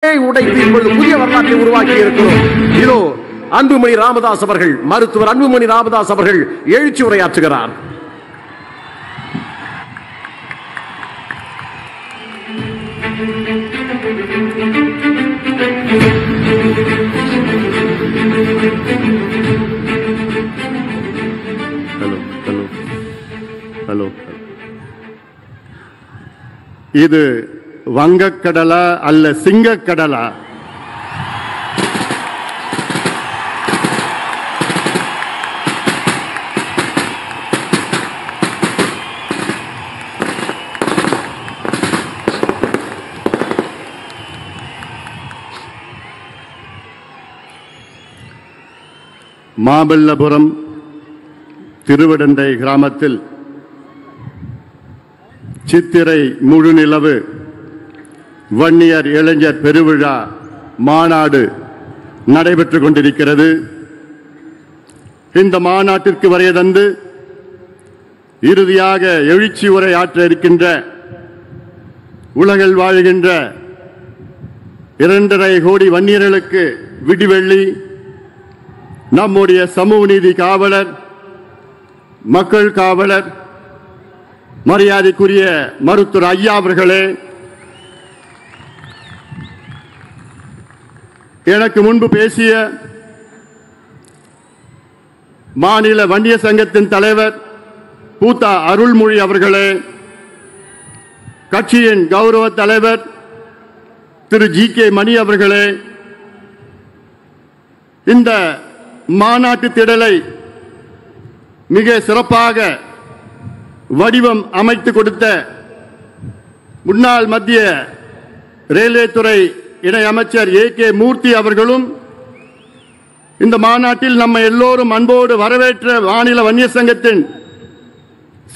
உடைத்து இப்பொழுது புதிய வரலாற்றை உருவாக்கி இருக்கிறோம். இதோ அன்புமணி ராமதாஸ் அவர்கள், மருத்துவர் அன்புமணி ராமதாஸ் அவர்கள் எழுச்சி உரையாற்றுகிறார். ஹலோ. இது வங்கக்கடலா அல்ல சிங்கக்கடலா? மாமல்லபுரம் திருவிடந்தை கிராமத்தில் சித்திரை முழுநிலவு வன்னியர் இளைஞர் பெருவிழா மாநாடு நடைபெற்றுக் கொண்டிருக்கிறது. இந்த மாநாட்டிற்கு வருகை தந்து இறுதியாக எழுச்சி உரை ஆற்ற இருக்கின்ற உலகில் வாழ்கின்ற 2.5 கோடி வன்னியர்களுக்கு விடிவெள்ளி நம்முடைய சமூக நீதி காவலர், மக்கள் காவலர், மரியாதைக்குரிய மருத்துவர் ஐயா அவர்களே, எனக்கு முன்பு பேசிய மாநில வன்னிய சங்கத்தின் தலைவர் பூத்தா அருள்மொழி அவர்களே, கட்சியின் கௌரவ தலைவர் திரு ஜி.கே. மணி அவர்களே, இந்த மாநாட்டு திடலை மிக சிறப்பாக வடிவம் அமைத்து கொடுத்த முன்னாள் மத்திய ரயில்வே துறை இணை அமைச்சர் ஏ.கே. மூர்த்தி அவர்களும், இந்த மாநாட்டில் நம்ம எல்லோரும் அன்போடு வரவேற்ற மாநில வன்னியர் சங்கத்தின்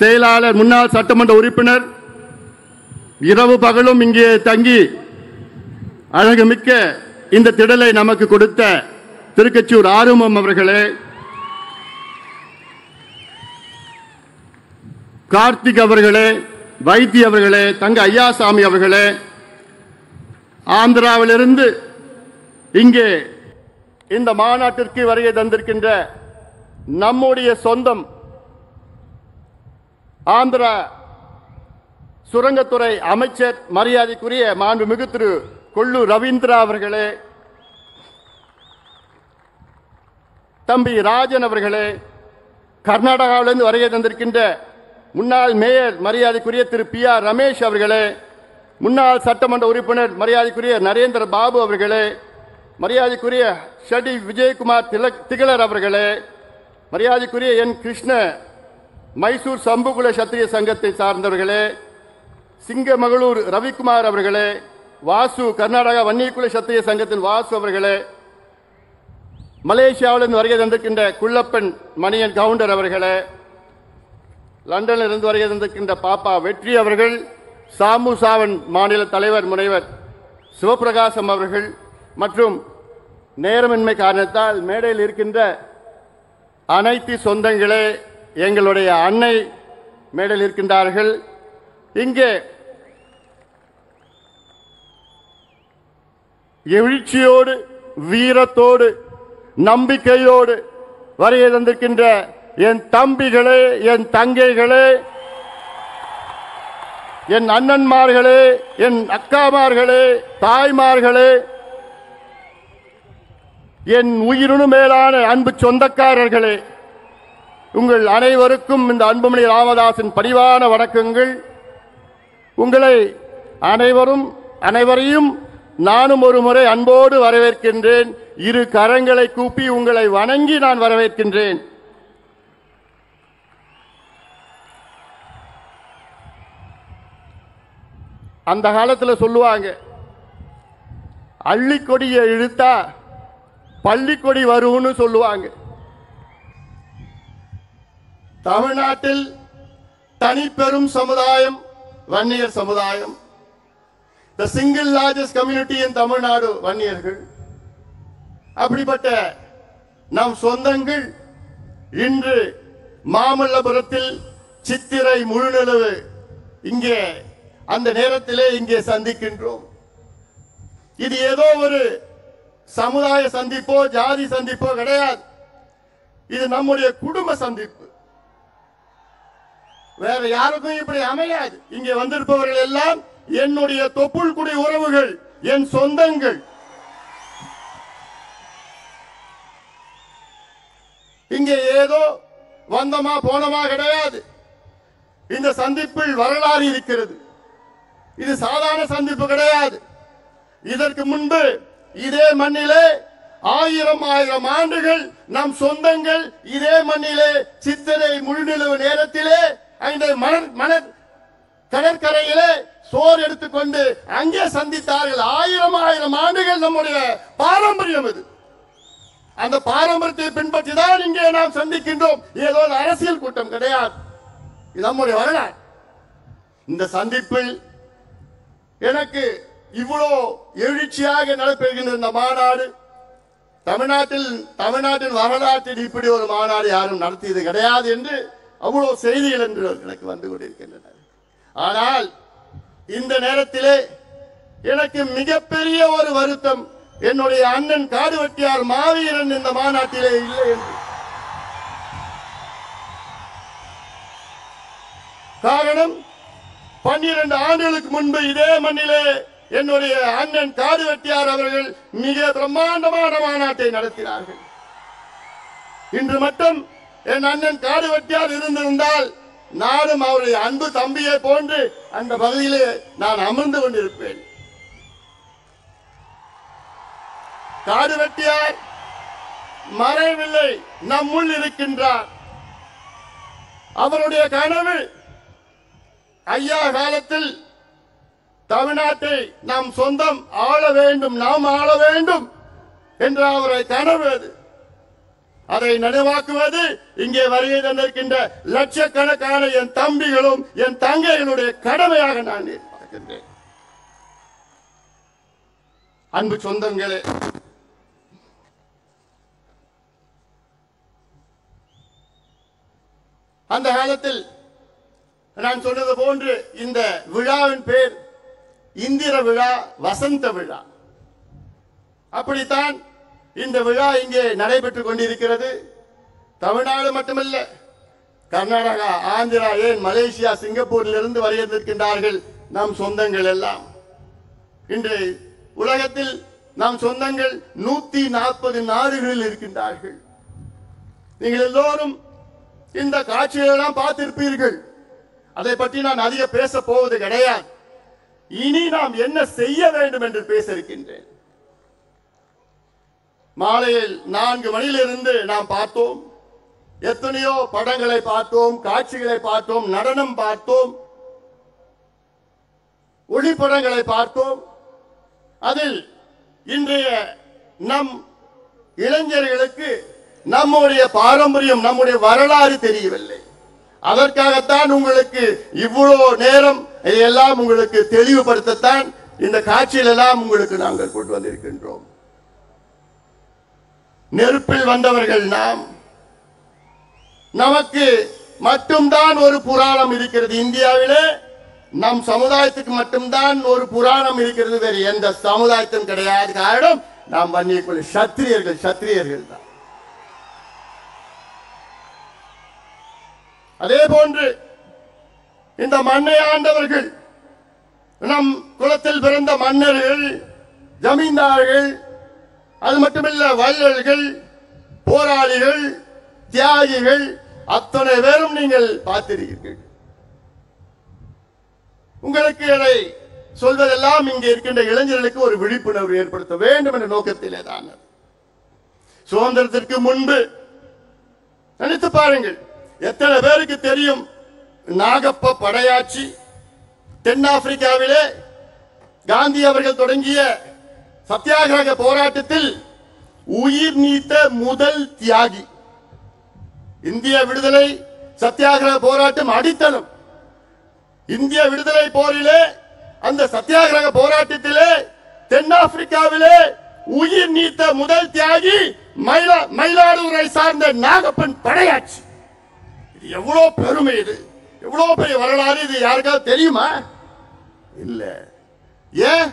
செயலாளர், முன்னாள் சட்டமன்ற உறுப்பினர், இரவு பகலும் இங்கே தங்கி அழகுமிக்க இந்த திடலை நமக்கு கொடுத்த திருக்கச்சூர் ஆறுமுகம் அவர்களே, கார்த்திக் அவர்களே, வைத்தி அவர்களே, தங்க ஐயாசாமி அவர்களே, ஆந்திராவிலிருந்து இங்கே இந்த மாநாட்டிற்கு வருகை தந்திருக்கின்ற நம்முடைய சொந்தம் ஆந்திரா சுரங்கத்துறை அமைச்சர் மரியாதைக்குரிய மாண்புமிகு திரு கொள்ளு ரவீந்திரா அவர்களே, தம்பி ராஜன் அவர்களே, கர்நாடகாவிலிருந்து வருகை தந்திருக்கின்ற முன்னாள் மேயர் மரியாதைக்குரிய திரு பி.ஆர். ரமேஷ் அவர்களே, முன்னாள் சட்டமன்ற உறுப்பினர் மரியாதைக்குரிய நரேந்திர பாபு அவர்களே, மரியாதைக்குரிய ஷடி விஜயகுமார் திகழர் அவர்களே, மரியாதைக்குரிய என் கிருஷ்ண மைசூர் சம்புகுல சத்திரிய சங்கத்தை சார்ந்தவர்களே, சிங்கமகளூர் ரவிக்குமார் அவர்களே, வாசு கர்நாடகா வன்னியகுல சத்திரிய சங்கத்தின் வாசு அவர்களே, மலேசியாவிலிருந்து வருகை தந்திருக்கின்ற குள்ளப்பன் மணியன் கவுண்டர் அவர்களே, லண்டனில் இருந்து வருகை தந்திருக்கின்ற பாப்பா வெற்றி அவர்கள், சாமுசாவன் மாநில தலைவர் முனைவர் சிவபிரகாசம் அவர்கள் மற்றும் நேரமின்மை காரணத்தால் மேடையில் இருக்கின்ற அனைத்து சொந்தங்களே, எங்களுடைய அன்னை மேடையில் இருக்கின்றார்கள். இங்கே எழுச்சியோடு, வீரத்தோடு, நம்பிக்கையோடு வருகை தந்திருக்கின்ற என் தம்பிகளே, என் தங்கைகளே, என் அண்ணன்மார்களே, என் அக்காமார்களே, தாய்மார்களே, என் உயிரினு மேலான அன்பு சொந்தக்காரர்களே, உங்கள் அனைவருக்கும் இந்த அன்புமணி ராமதாஸின் பணிவான வணக்கங்கள். உங்களை அனைவரையும் நானும் ஒரு முறை அன்போடு வரவேற்கின்றேன். இரு கரங்களை கூப்பி உங்களை வணங்கி நான் வரவேற்கின்றேன். அந்த காலத்தில் சொல்லுவாங்க, அள்ளிக்கொடியை இழுத்தா பள்ளிக்கொடி வரும்னு சொல்லுவாங்க. தமிழ்நாட்டில் தனிப்பெரும் சமுதாயம் வன்னியர் சமுதாயம். The single largest community in Tamil Nadu வன்னியர்கள். அப்படிப்பட்ட நம் சொந்தங்கள் இன்று மாமல்லபுரத்தில் சித்திரை முழுநிலவு இங்கே அந்த நேரத்திலே இங்கே சந்திக்கின்றோம். இது ஏதோ ஒரு சமுதாய சந்திப்போ ஜாதி சந்திப்போ கிடையாது. இது நம்முடைய குடும்ப சந்திப்பு. வேற யாருக்கும் இப்படி அமையாது. இங்கே வந்திருப்பவர்கள் எல்லாம் என்னுடைய தொப்புள் குடி உறவுகள், என் சொந்தங்கள். இங்கே ஏதோ வந்தமா போனமா கிடையாது. இந்த சந்திப்பில் வரலாறு இருக்கிறது. இது சாதாரண சந்திப்பு கிடையாது. இதற்கு முன்பு இதே மண்ணிலே ஆயிரம் ஆண்டுகள் நம் சொந்தங்கள் இதே மண்ணிலே சித்திரை முழுநிலவு நேரத்திலே அந்த மணல் கடற்கரையிலே சோறு எடுத்துக்கொண்டு அங்கே சந்தித்தார்கள். ஆயிரம் ஆண்டுகள் நம்முடைய பாரம்பரியம் இது. அந்த பாரம்பரியத்தை பின்பற்றி தான் இங்கே நாம் சந்திக்கின்றோம். ஏதோ அரசியல் கூட்டம் கிடையாது. இது நம்முடைய வரலாறு. இந்த சந்திப்பில் எனக்கு இவ்வளோ எழுச்சியாக நடைபெறுகின்ற இந்த மாநாடு, தமிழ்நாட்டின் வரலாற்றில் இப்படி ஒரு மாநாடு யாரும் நடத்தியது கிடையாது என்று அவ்வளவு செய்திகள் என்று எனக்கு வந்து கொண்டிருக்கின்றன. ஆனால் இந்த நேரத்திலே எனக்கு மிகப்பெரிய ஒரு வருத்தம், என்னுடைய அண்ணன் காடுவெட்டியார் மாவீரன் இந்த மாநாட்டிலே இல்லை என்று. காரணம், 12 ஆண்டுகளுக்கு முன்பு இதே மண்ணிலே என்னுடைய அண்ணன் காடுவெட்டியார் அவர்கள் மிக பிரம்மாண்டமான மாநாட்டை நடத்தினார்கள். இன்று மட்டும் என் அண்ணன் காடுவெட்டியார் இருந்திருந்தால் நானும் அவருடைய அன்பு தம்பியை போன்று அந்த பகுதியிலே நான் அமர்ந்து கொண்டிருப்பேன். காடுவெட்டியார் மறைவில்லை, நம்முள் இருக்கின்றார். அவருடைய கனவு ஐயா காலத்தில் தமிழ்நாட்டை நாம் சொந்தம் ஆள வேண்டும், நாம் ஆள வேண்டும் என்ற அவரை கனவு அது. அதை நனவாக்குவது இங்கே வருகை தந்திருக்கின்ற லட்சக்கணக்கான என் தம்பிகளும் என் தங்கைகளுடைய கடமையாக நான் பார்க்கின்றேன். அன்பு சொந்தங்களே, அந்த காலத்தில் நான் சொன்னது போன்று இந்த விழாவின் பேர் இந்திர விழா, வசந்த விழா. அப்படித்தான் இந்த விழா இங்கே நடைபெற்றுக் கொண்டிருக்கிறது. தமிழ்நாடு மட்டுமல்ல, கர்நாடகா, ஆந்திரா, ஏன் மலேசியா, சிங்கப்பூரில் இருந்து வருகின்றார்கள் நம் சொந்தங்கள் எல்லாம். இன்று உலகத்தில் நம் சொந்தங்கள் 140 நாடுகளில் இருக்கின்றார்கள். நீங்கள் எல்லோரும் இந்த காட்சிகளெல்லாம் பார்த்திருப்பீர்கள். அதை பற்றி நான் அதிக பேச போவது கிடையாது. இனி நாம் என்ன செய்ய வேண்டும் என்று பேச இருக்கின்றேன். மாலையில் 4 மணியிலிருந்து நாம் பார்த்தோம். எத்தனையோ படங்களை பார்த்தோம், காட்சிகளை பார்த்தோம், நடனம் பார்த்தோம், ஒளிப்படங்களை பார்த்தோம். அதில் இன்றைய நம் இளைஞர்களுக்கு நம்முடைய பாரம்பரியம், நம்முடைய வரலாறு தெரியவில்லை. அதற்காகத்தான் உங்களுக்கு இவ்வளவு நேரம் இதையெல்லாம் உங்களுக்கு தெளிவுபடுத்தத்தான் இந்த காட்சியில் எல்லாம் உங்களுக்கு நாங்கள் கொண்டு வந்திருக்கின்றோம். நெருப்பில் வந்தவர்கள் நாம். நமக்கு மட்டும்தான் ஒரு புராணம் இருக்கிறது. இந்தியாவிலே நம் சமுதாயத்துக்கு மட்டும்தான் ஒரு புராணம் இருக்கிறது, வேறு எந்த சமுதாயத்தும் கிடையாது. காரணம், நாம் வன்னியக்குள்ள சத்திரியர்கள் தான். அதே போன்று இந்த மண்ணை ஆண்டவர்கள், நம் குலத்தில் பிறந்த மன்னர்கள், ஜமீன்தார்கள், அது மட்டுமல்ல வள்ளல்கள், போராளிகள், தியாகிகள், அத்தனை பேரும் நீங்கள் பார்த்திருக்கிறீர்கள். உங்களுக்கு இதை சொல்வதெல்லாம் இங்கே இருக்கின்ற இளைஞர்களுக்கு ஒரு விழிப்புணர்வு ஏற்படுத்த வேண்டும் என்ற நோக்கத்திலே தான். சுதந்திரத்திற்கு முன்பு நினைத்து பாருங்கள், எத்தனை பேருக்கு தெரியும் நாகப்ப படையாட்சி? தென்னாப்பிரிக்காவிலே காந்தி அவர்கள் தொடங்கிய சத்தியாகிரக போராட்டத்தில் உயிர் நீத்த முதல் தியாகி. இந்திய விடுதலை சத்தியாகிரக போராட்டம் அடித்தளம். இந்திய விடுதலை போரிலே, அந்த சத்தியாகிரக போராட்டத்திலே தென்னாப்பிரிக்காவிலே உயிர் நீத்த முதல் தியாகி மயிலாடுதுறை சார்ந்த நாகப்பன் படையாட்சி. இது எவ்வளவு பெருமை, இது எவ்வளவு பெரிய வரலாறு. இது யாருக்காவது தெரியுமா? இல்ல. ஏன்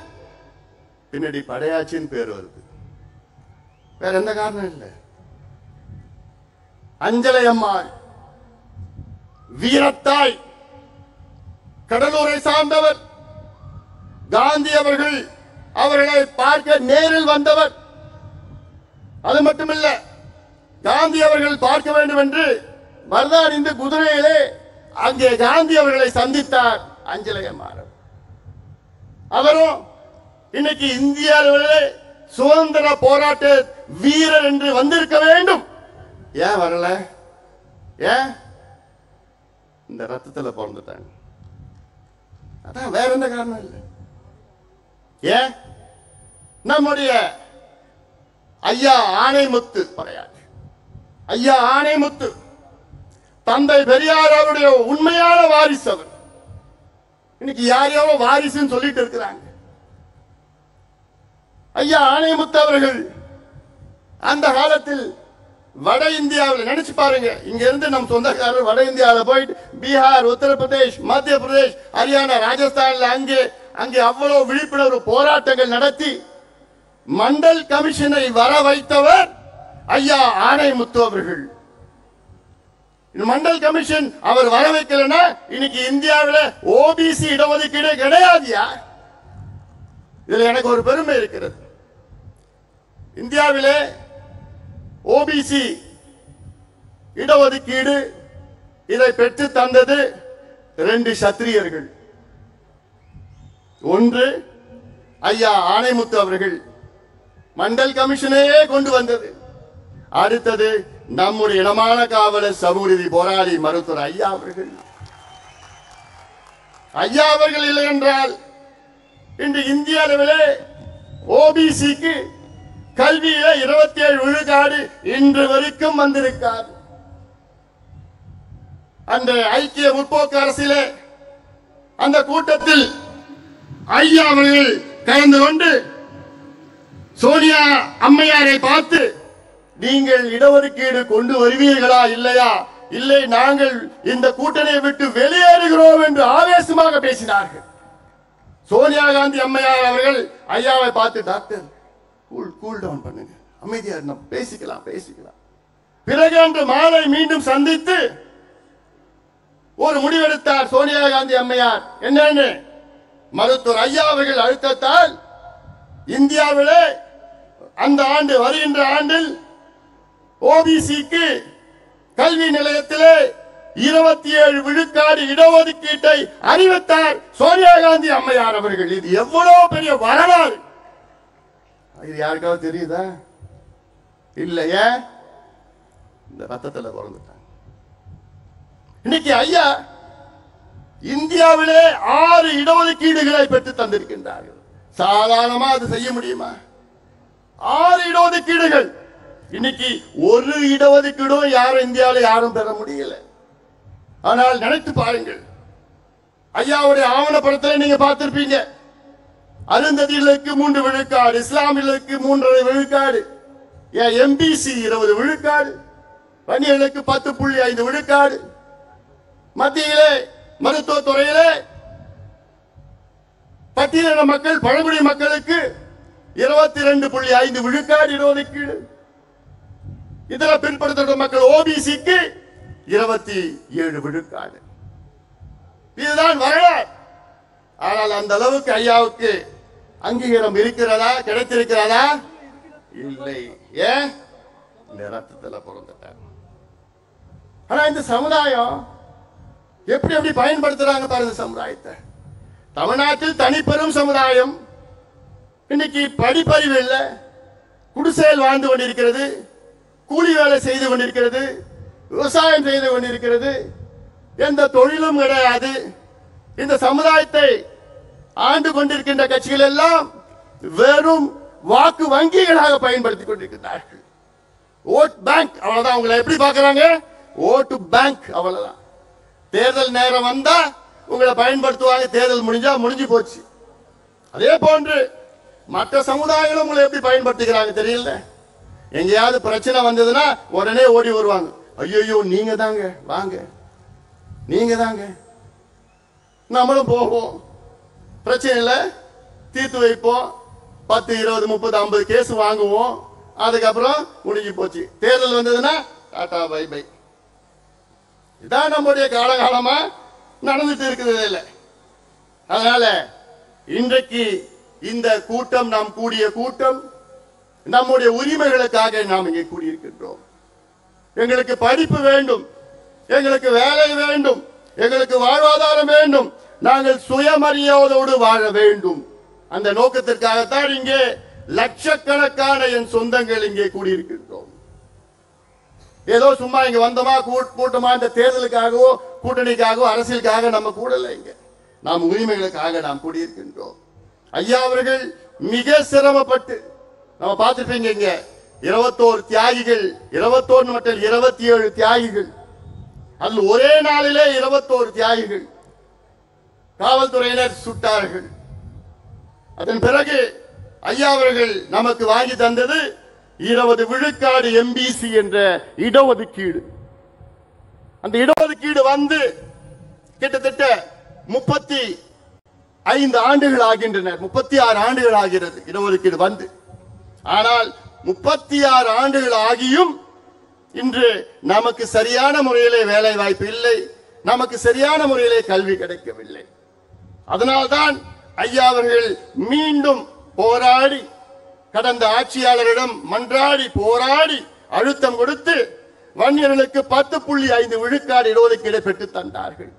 பின்னாடி படையாச்சின்னு பேர் வருது. வேற எந்த காரணம் இல்லை. அஞ்சலை அம்மாள் வீரத்தாய், கடலூரை சார்ந்தவர். காந்தி அவர்கள் அவர்களை பார்க்க நேரில் வந்தவர். அது மட்டுமல்ல, காந்தி அவர்கள் பார்க்க வேண்டும் என்று மருதாணிந்து குதிரையிலே அங்கே காந்தி அவர்களை சந்தித்தார் அஞ்சலை அம்மாள். அவரும் இன்னைக்கு இந்தியாவிலே சுதந்திர போராட்ட வீரர் என்று வந்திருக்க வேண்டும். ஏன் வரல? ஏன்? இந்த ரத்தத்தில் பிறந்துட்டாங்க. அதான், வேற எந்த காரணம் இல்லை. ஏன்? நம்முடைய ஐயா ஆணைமுத்து படையாளி, ஐயா ஆணைமுத்து தந்தை பெரியார் அவருடைய உண்மையான வாரிசு. அவர் இன்னைக்கு யாரையோ வாரிசுன்னு சொல்லிட்டு இருக்கிறாங்க. ஐயா ஆணைமுத்து அவர்கள் அந்த காலத்தில் வட இந்தியாவில் நினைச்சு பாருங்க, இங்க இருந்து நம் சொந்தக்காரர் வட இந்தியாவில் போயிட்டு பீகார், உத்தரப்பிரதேஷ், மத்திய பிரதேஷ், ஹரியானா, ராஜஸ்தான்ல அங்கே அவ்வளவு விழிப்புணர்வு போராட்டங்கள் நடத்தி மண்டல் கமிஷனை வர வைத்தவர் ஐயா ஆணைமுத்து அவர்கள். மண்டல் கமிஷன் அவர் வர வைக்கலன்னா இன்னைக்கு இந்தியாவில் ஓபிசி இடஒதுக்கீடு கிடையாதுயா. இதுல எனக்கு ஒரு பெருமை இருக்கிறது. இந்தியாவிலே ஓபிசி இடஒதுக்கீடு இதை பெற்று தந்தது 2 சத்திரியர்கள். ஒன்று ஐயா ஆணைமுத்து அவர்கள், மண்டல் கமிஷனையே கொண்டு வந்தது. அடுத்தது நம்முடைய இனமான காவலர் சமூக நீதி போராளி மருத்துவர் ஐயா அவர்கள். ஐயா அவர்கள் இல்லை என்றால் இன்று இந்திய அளவிலே ஓபிசிக்கு கல்வியில 27 விழுக்காடு இன்று வரைக்கும் வந்திருக்கார். அந்த ஐக்கிய முற்போக்கு அரசிலே அந்த கூட்டத்தில் ஐயா அவர்கள் கலந்து கொண்டு சோனியா அம்மையாரை பார்த்து, நீங்கள் இடஒதுக்கீடு கொண்டு வருவீர்களா இல்லையா? இல்லை, நாங்கள் இந்த கூட்டணியை விட்டு வெளியேறுகிறோம் என்று ஆவேசமாக பேசினார்கள். சோனியா காந்தி அம்மையார் அவர்கள் ஐயாவை பார்த்து, டாக்டர் கூல் டவுன் பண்ணுங்க, அமைதியா நம்ம பேசிக்கலாம். பிறகு அன்று மாலை மீண்டும் சந்தித்து ஒரு முடிவெடுத்தார் சோனியா காந்தி அம்மையார். என்னன்னு, மருத்துவர் ஐயா அவர்கள் அழுத்தத்தால் இந்தியாவிலே அந்த ஆண்டு, வருகின்ற ஆண்டில் ஓபிசிக்கு கல்வி நிலையத்திலே 27 விழுக்காடு இடஒதுக்கீட்டை அறிவித்தார் சோனியா காந்தி அம்மையார் அவர்கள். இது எவ்வளவு பெரிய வரலாறு! இது யாருக்காவது தெரியுதா? இல்லையே, இந்த ரத்தத்தில் பிறந்துட்டாங்க. இன்னைக்கு ஐயா இந்தியாவிலே 6 இடஒதுக்கீடுகளை பெற்று தந்திருக்கின்றார்கள். சாதாரணமா அது செய்ய முடியுமா? 6 இடஒதுக்கீடுகள். இன்னைக்கு ஒரு இடஒதுக்கீடும் யாரும் இந்தியாவில் யாரும் பெற முடியல. ஆனால் நினைத்து பாருங்கள், ஐயாவுடைய ஆவணப்படத்தில் நீங்க பார்த்திருப்பீங்க. அருந்ததிகளுக்கு 3 விழுக்காடு, இஸ்லாமியர்களுக்கு 3.5 விழுக்காடு, எம்பிசி 20 விழுக்காடு, வன்னியர்களுக்கு 10.5 விழுக்காடு, மத்தியிலே மருத்துவத்துறையிலே பட்டியலின மக்கள், பழங்குடி மக்களுக்கு 22.5 விழுக்காடு இடஒதுக்கீடு, இதர பின்படுத்தப்பட்ட மக்கள் ஓபிசிக்கு 27 விழுக்காடு. இதுதான் வரலாறு. ஆனால் அந்த அளவுக்கு ஐயாவுக்கு அங்கீகாரம் இருக்கிறதா, கிடைத்திருக்கிறதா? இல்லை. ஏன்? இந்த ரத்தத்தில் பிறந்துட்டாங்க. ஆனா இந்த சமுதாயம் எப்படி எப்படி பயன்படுத்துறாங்க பாருங்க சமுதாயத்தை. தமிழ்நாட்டில் தனிப்பெரும் சமுதாயம் இன்னைக்கு படிப்பறிவு இல்லை, குடிசையில் வாழ்ந்து கொண்டிருக்கிறது, கூலி வேலை செய்து கொண்டிருக்கிறது, விவசாயம் செய்து கொண்டிருக்கிறது, எந்த தொழிலும் கிடையாது. இந்த சமுதாயத்தை ஆண்டு கொண்டிருக்கின்ற கட்சிகள் எல்லாம் வெறும் வாக்கு வங்கிகளாக பயன்படுத்திக் கொண்டிருக்கிறார்கள். ஓட் பேங்க், அவ்வளவுதான். உங்களை எப்படி பார்க்கறாங்க? ஓட்டு பேங்க், அவ்வளவுதான். தேர்தல் நேரம் வந்தா உங்களை பயன்படுத்துவாங்க, தேர்தல் முடிஞ்சா முடிஞ்சு போச்சு. அதே போன்று மற்ற சமுதாயங்களும் உங்களை எப்படி பயன்படுத்திக்கிறாங்க தெரியல. எங்கேயாவது பிரச்சனை வந்ததுன்னா உடனே ஓடி வருவாங்க. ஐயோ நீங்க தாங்க, வாங்க நீங்க தாங்க. நம்மளும் போவோம், பிரச்சனையில தீர்த்து வைப்போம், 10, 20, 30, 50 கேஸ் வாங்குவோம். அதுக்கப்புறம் முடிஞ்சு போச்சு. தேர்தல் வந்ததுன்னா டாடா பை பை. இதான் நம்முடைய காலகாலமா நடந்துட்டு இருக்குது. இல்லை, அதனால இன்றைக்கு இந்த கூட்டம், நாம் கூடிய கூட்டம், நம்முடைய உரிமைகளுக்காக நாம் இங்கே கூடியிருக்கின்றோம். எங்களுக்கு படிப்பு வேண்டும், எங்களுக்கு வேலை வேண்டும், எங்களுக்கு வாழ்வாதாரம் வேண்டும், நாங்கள் சுயமரியாதையோடு வாழ வேண்டும். அந்த நோக்கத்திற்காகத்தான் இங்கே லட்சக்கணக்கான என் சொந்தங்கள் இங்கே கூடியிருக்கின்றோம். ஏதோ சும்மா இங்க வந்தோமா கூட்டமா இந்த தேர்தலுக்காகவோ கூட்டணிக்காகவோ அரசியலுக்காக நம்ம கூடல. இங்க நாம் உரிமைகளுக்காக நாம் கூடியிருக்கின்றோம். ஐயா அவர்கள் மிக சிரமப்பட்டு, நம்ம பார்த்துருப்பீங்க, இங்க 21 தியாகிகள், 21 மற்றும் 27 தியாகிகள், அதில் ஒரே நாளிலே 21 தியாகிகள் காவல்துறையினர் சுட்டார்கள். அதன் பிறகு ஐயா அவர்கள் நமக்கு வாங்கி தந்தது 20 விழுக்காடு எம்பிசி என்ற இடஒதுக்கீடு. அந்த இடஒதுக்கீடு வந்து கிட்டத்தட்ட 35 ஆண்டுகள் ஆகின்றன. 36 ஆண்டுகள் ஆகிறது இடஒதுக்கீடு வந்து. ஆனால் 36 ஆண்டுகள் ஆகியும் இன்று நமக்கு சரியான முறையிலே வேலை வாய்ப்பு இல்லை, நமக்கு சரியான முறையிலே கல்வி கிடைக்கவில்லை. அதனால்தான் ஐயா அவர்கள் மீண்டும் போராடி, கடந்த ஆட்சியாளரிடம் மன்றாடி போராடி அழுத்தம் கொடுத்து வன்னியர்களுக்கு 10.5 விழுக்காடு இடஒதுக்கீடு பெற்று தந்தார்கள்.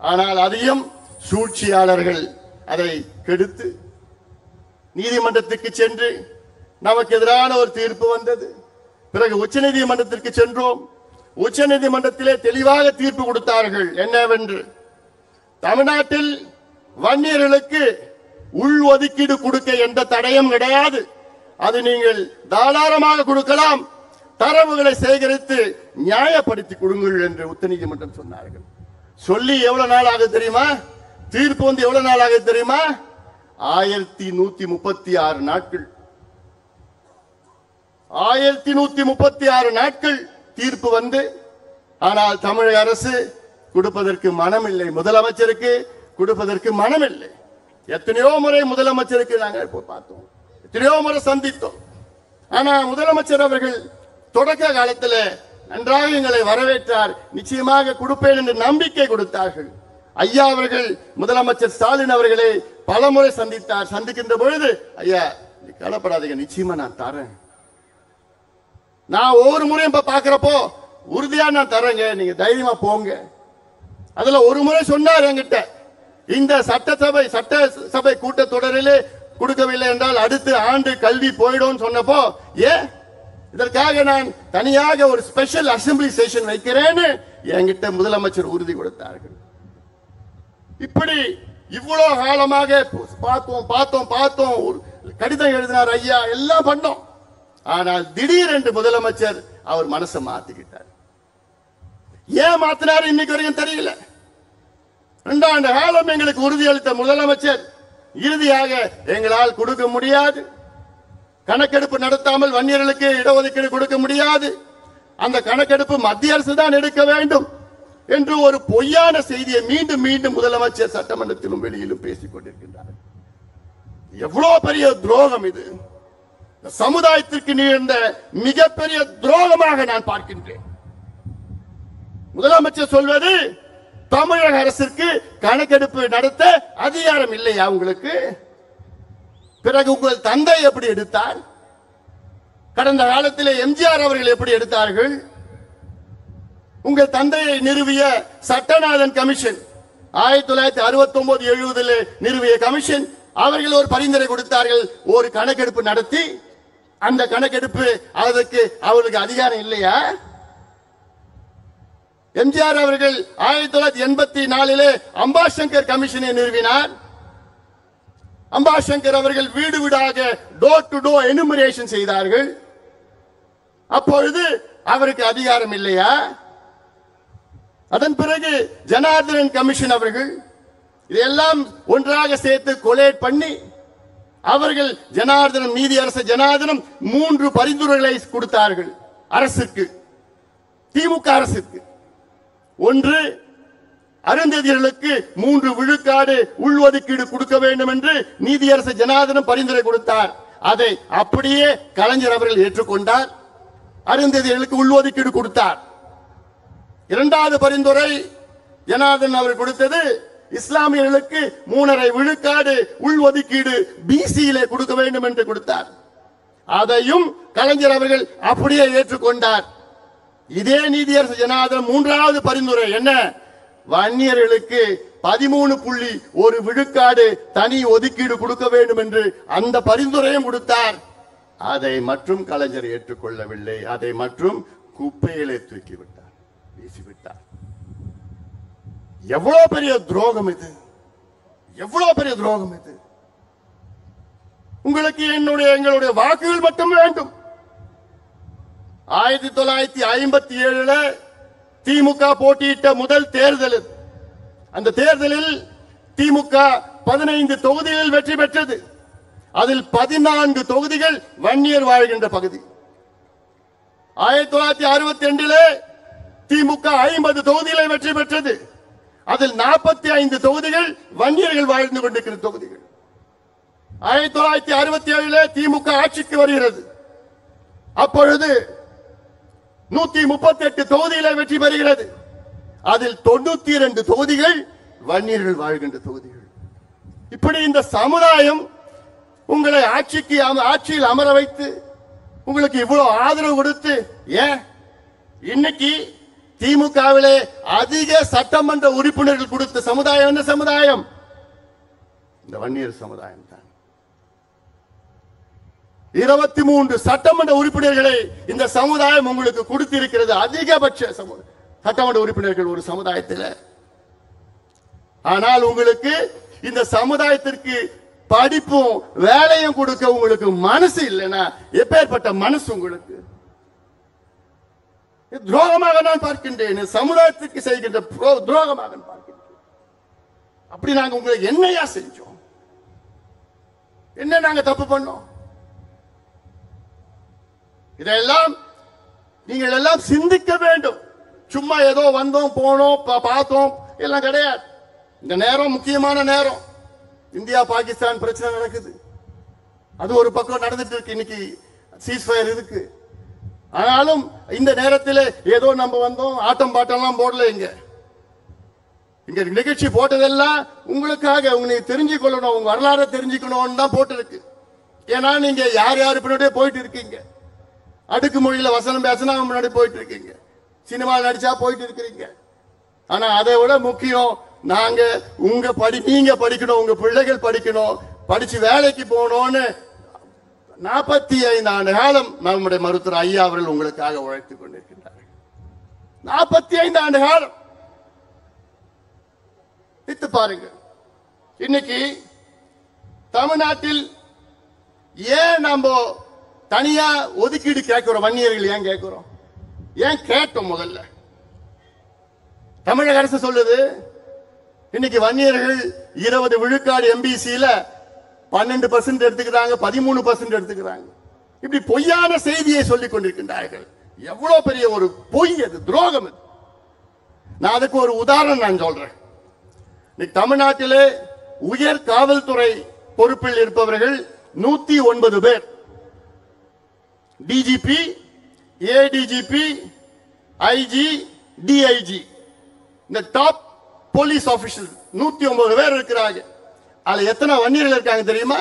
ஆனால் அதையும் சூழ்ச்சியாளர்கள் அதை கெடுத்து நீதிமன்றத்துக்கு சென்று நமக்கு எதிரான ஒரு தீர்ப்பு வந்தது. பிறகு உச்சநீதிமன்றத்திற்கு சென்றோம். உச்சநீதிமன்றத்திலே தெளிவாக தீர்ப்பு கொடுத்தார்கள். என்னவென்று, தமிழ்நாட்டில் வன்னியர்களுக்கு உள் ஒதுக்கீடு கொடுக்க எந்த தடையும் கிடையாது, அது நீங்கள் தாராளமாக கொடுக்கலாம், தரவுகளை சேகரித்து நியாயப்படுத்தி கொடுங்கள் என்று உச்சநீதிமன்றம் சொன்னார்கள். சொல்லி எவ்வளவு நாள் ஆகுது தெரியுமா? தீர்ப்பு வந்து எவ்வளவு நாள் ஆகுது தெரியுமா? 1136 நாட்கள். 1136 நாட்கள் தீர்ப்பு வந்து, ஆனால் தமிழக அரசு கொடுப்பதற்கு மனமில்லை, முதலமைச்சருக்கு கொடுப்பதற்கு மனமில்லை. எத்தனையோ முறை முதலமைச்சருக்கு நாங்கள் பார்த்தோம், எத்தனையோ முறை சந்தித்தோம். ஆனா முதலமைச்சர் அவர்கள் தொடக்க காலத்தில் நன்றாக எங்களை வரவேற்றார், நிச்சயமாக கொடுப்பேன் என்று நம்பிக்கை கொடுத்தார்கள். ஐயா அவர்கள் முதலமைச்சர் ஸ்டாலின் அவர்களை பல முறை சந்தித்தார். சந்திக்கின்ற பொழுது, ஐயா கவலைப்படாதீங்க, நிச்சயமா நான் தரேன், நான் ஒவ்வொரு முறையும் பாக்குறப்போ உறுதியா நான் தரேங்க, நீங்க தைரியமா போங்க. அதுல ஒரு முறை சொன்னார் என்கிட்ட, இந்த சட்டசபை கூட்டத்தொடரிலே கொடுக்கவில்லை என்றால் அடுத்த ஆண்டு கல்வி போயிடும் சொன்னப்போ, ஏன் இதற்காக நான் தனியாக ஒரு ஸ்பெஷல் அசெம்பிளி செஷன் வைக்கிறேன்னு என்கிட்ட முதலமைச்சர் உறுதி கொடுத்தார்கள். இப்படி இவ்வளவு காலமாக பார்த்தோம், கடிதம் எழுதினார் ஐயா, எல்லாம் பண்ணோம். ஆனால் திடீரென்று முதலமைச்சர் அவர் மனசை மாத்திக்கிட்டார். ஏன் மாத்தினார் இன்னைக்கு வரைக்கும் தெரியல. 2 ஆண்டு காலம் எங்களுக்கு உறுதியளித்த முதலமைச்சர் இறுதியாக எங்களால் கொடுக்க முடியாது, கணக்கெடுப்பு நடத்தாமல் வன்னியர்களுக்கு இடஒதுக்கீடு கொடுக்க முடியாது, அந்த கணக்கெடுப்பு மத்திய அரசு தான் எடுக்க வேண்டும் என்று ஒரு பொய்யான செய்தியை மீண்டும் மீண்டும் முதலமைச்சர் சட்டமன்றத்திலும் வெளியிலும் பேசிக் கொண்டிருக்கின்றார். எவ்வளவு பெரிய துரோகம் இது! சமுதாயத்திற்கு நேர்ந்த மிகப்பெரிய துரோகமாக நான் பார்க்கின்றேன். முதலமைச்சர் சொல்வது, தமிழக அரசிற்கு கணக்கெடுப்பு நடத்த அதிகாரம் இல்லையா உங்களுக்கு? பிறகு உங்கள் தந்தை எப்படி எடுத்தார்? கடந்த காலத்திலே எம்ஜிஆர் அவர்கள் எப்படி எடுத்தார்கள்? உங்கள் தந்தையை நிறுவிய சட்டநாதன் கமிஷன் 1969-70 நிறுவிய கமிஷன், அவர்கள் ஒரு பரிந்துரை கொடுத்தார்கள், ஒரு கணக்கெடுப்பு நடத்தி, அந்த கணக்கெடுப்பு அதற்கு அவர்களுக்கு அதிகாரம் இல்லையா? எம்ஜிஆர் அவர்கள் 1984 அம்பாசங்கர் கமிஷனை நிறுவினார். அம்பாசங்கர் அவர்கள் வீடு வீடாக டோர் டு டோர் எனுமரேஷன் செய்தார்கள். அப்பொழுது அவருக்கு அதிகாரம் இல்லையா? அதன் பிறகு ஜனார்தனன் கமிஷன் அவர்கள் இதெல்லாம் ஒன்றாக சேர்த்து கொலேட் பண்ணி அவர்கள் ஜனார்தனம், நீதி அரசு ஜனார்தனம் 3 பரிந்துரைகளை கொடுத்தார்கள் அரசுக்கு, திமுக அரசுக்கு. ஒன்று, அருந்ததியர்களுக்கு 3 விழுக்காடு உள்ஒதுக்கீடு கொடுக்க வேண்டும் என்று நீதியரசு ஜனார்தனம் பரிந்துரை கொடுத்தார். அதை அப்படியே கலைஞர் அவர்கள் ஏற்றுக்கொண்டார். அருந்ததியர்களுக்கு உள்ஒதுக்கீடு கொடுத்தார். இரண்டாவது பரிந்துரை ஜனார்தன் அவர்கள் கொடுத்தது இஸ்லாமியர்களுக்கு 3.5 விழுக்காடு உள்ஒதுக்கீடு பிசியிலே கொடுக்க வேண்டும் என்று கொடுத்தார். அதையும் கலைஞர் அவர்கள் அப்படியே ஏற்றுக்கொண்டார். இதே நீதியரசு ஜனார்தன் மூன்றாவது பரிந்துரை என்ன? வன்னியர்களுக்கு 13.1 விழுக்காடு தனி ஒதுக்கீடு கொடுக்க வேண்டும் என்று அந்த பரிந்துரையும் கொடுத்தார். அதை மற்றும் கலைஞர் ஏற்றுக்கொள்ளவில்லை. அதை மற்றும் குப்பையிலே தூக்கிவிட்டார், வீசிவிட்டார். எவ்வளவு பெரிய துரோகம் இது! எவ்வளவு பெரிய துரோகம் இது! உங்களுக்கு எங்களுடைய வாக்குகள் மட்டும் வேண்டும். 1957 திமுக போட்டியிட்ட முதல் தேர்தல். அந்த தேர்தலில் திமுக 15 தொகுதிகளில் வெற்றி பெற்றது. அதில் 14 தொகுதிகள் வன்னியர் வாழ்கின்ற பகுதி. 1962 திமுக 50 தொகுதிகளை வெற்றி பெற்றது. அதில் 45 தொகுதிகள் வன்னியர்கள் வாழ்ந்து கொண்டிருக்கிற தொகுதிகள். 1967 திமுக ஆட்சிக்கு வருகிறது. அப்பொழுது 138 தொகுதிகளை வெற்றி பெறுகிறது. அதில் 92 தொகுதிகள் வன்னியர்கள் வாழ்கின்ற தொகுதிகள். இப்படி இந்த சமுதாயம் உங்களை ஆட்சியில் அமர வைத்து உங்களுக்கு இவ்வளவு ஆதரவு கொடுத்து, ஏன் இன்னைக்கு திமுகவிலே அதிக சட்டமன்ற உறுப்பினர்கள் கொடுத்த சமுதாயம் என்ன சமுதாயம்? இந்த வன்னியர் சமுதாயம் தான். 23 சட்டமன்ற உறுப்பினர்களை இந்த சமுதாயம் உங்களுக்கு கொடுத்திருக்கிறது. அதிகபட்ச சட்டமன்ற உறுப்பினர்கள் ஒரு சமுதாயத்தில். ஆனால் உங்களுக்கு இந்த சமுதாயத்திற்கு படிப்பும் வேலையும் கொடுக்க உங்களுக்கு மனசு இல்லைன்னா எப்பேற்பட்ட மனசு உங்களுக்கு? துரோகமாக நான் பார்க்கின்றேன். சமுதாயத்திற்கு செய்கின்ற துரோகமாக பார்க்கின்றேன். அப்படி நாங்க உங்களுக்கு என்னையா செஞ்சோம்? என்ன நாங்க தப்பு பண்ணோம்? இதெல்லாம் நீங்கள் எல்லாம் சிந்திக்க வேண்டும். சும்மா ஏதோ வந்தோம் போனோம் பார்த்தோம் எல்லாம் கிடையாது. இந்த நேரம் முக்கியமான நேரம். இந்தியா பாகிஸ்தான் பிரச்சனை நடக்குது. அது ஒரு பக்கம் நடந்துட்டு இருக்கு. இன்னைக்கு சீஸ்ஃபயர் இருக்கு. ஆனாலும் இந்த நேரத்தில் ஏதோ நம்ம வந்தோம் ஆட்டம் பாட்டம்லாம் போடல. இங்க நிகழ்ச்சி போட்டதெல்லாம் உங்களுக்காக, உங்களுக்கு தெரிஞ்சு கொள்ளணும், உங்க வரலாறு தெரிஞ்சுக்கணும் தான் போட்டிருக்கு. ஏன்னா நீங்க யார் யாரு பின்னாடியே போயிட்டு இருக்கீங்க. அடுக்கு மொழியில வசனம் பேசினா முன்னாடி போயிட்டு இருக்கீங்க. சினிமா நடிச்சா போயிட்டு இருக்கிறீங்க. ஆனா அதை விட முக்கியம், நீங்க படிக்கணும், உங்க பிள்ளைகள் படிக்கணும், படிச்சு வேலைக்கு போகணும்னு 45 ஆண்டு காலம் நம்முடைய மருத்துவர் ஐயா அவர்கள் உங்களுக்காக உழைத்துக் கொண்டிருக்கின்றார்கள். 45 ஆண்டு காலம் வித்து பாருங்க. இன்னைக்கு தமிழ்நாட்டில் ஏன் நம்ம தனியா ஒதுக்கீடு கேட்கிறோம்? வன்னியர்கள் ஏன் கேட்கிறோம்? ஏன் கேட்டோம்? முதல்ல தமிழக அரசு சொல்லுது, இன்னைக்கு வன்னியர்கள் 20 விழுக்காடு எம்பிசியில 12% எடுத்துக்கிறாங்க, 13% எடுத்துக்கிறாங்க. இப்படி பொய்யான செய்தியை சொல்லிக் கொண்டிருக்கின்றார்கள். எவ்வளவு பெரிய ஒரு பொய் அது, துரோகம். நான் அதுக்கு ஒரு உதாரணம் நான் சொல்றேன். தமிழ்நாட்டிலே உயர் காவல்துறை பொறுப்பில் இருப்பவர்கள் 109 பேர். டிஜிபி, ஏடிஜிபி, ஐஜி, டிஐஜி, இந்த டாப் போலீஸ் ஆபீசர் 109 பேர் இருக்கிறாங்க. அதுல எத்தனை வன்னியர்கள் இருக்காங்க தெரியுமா?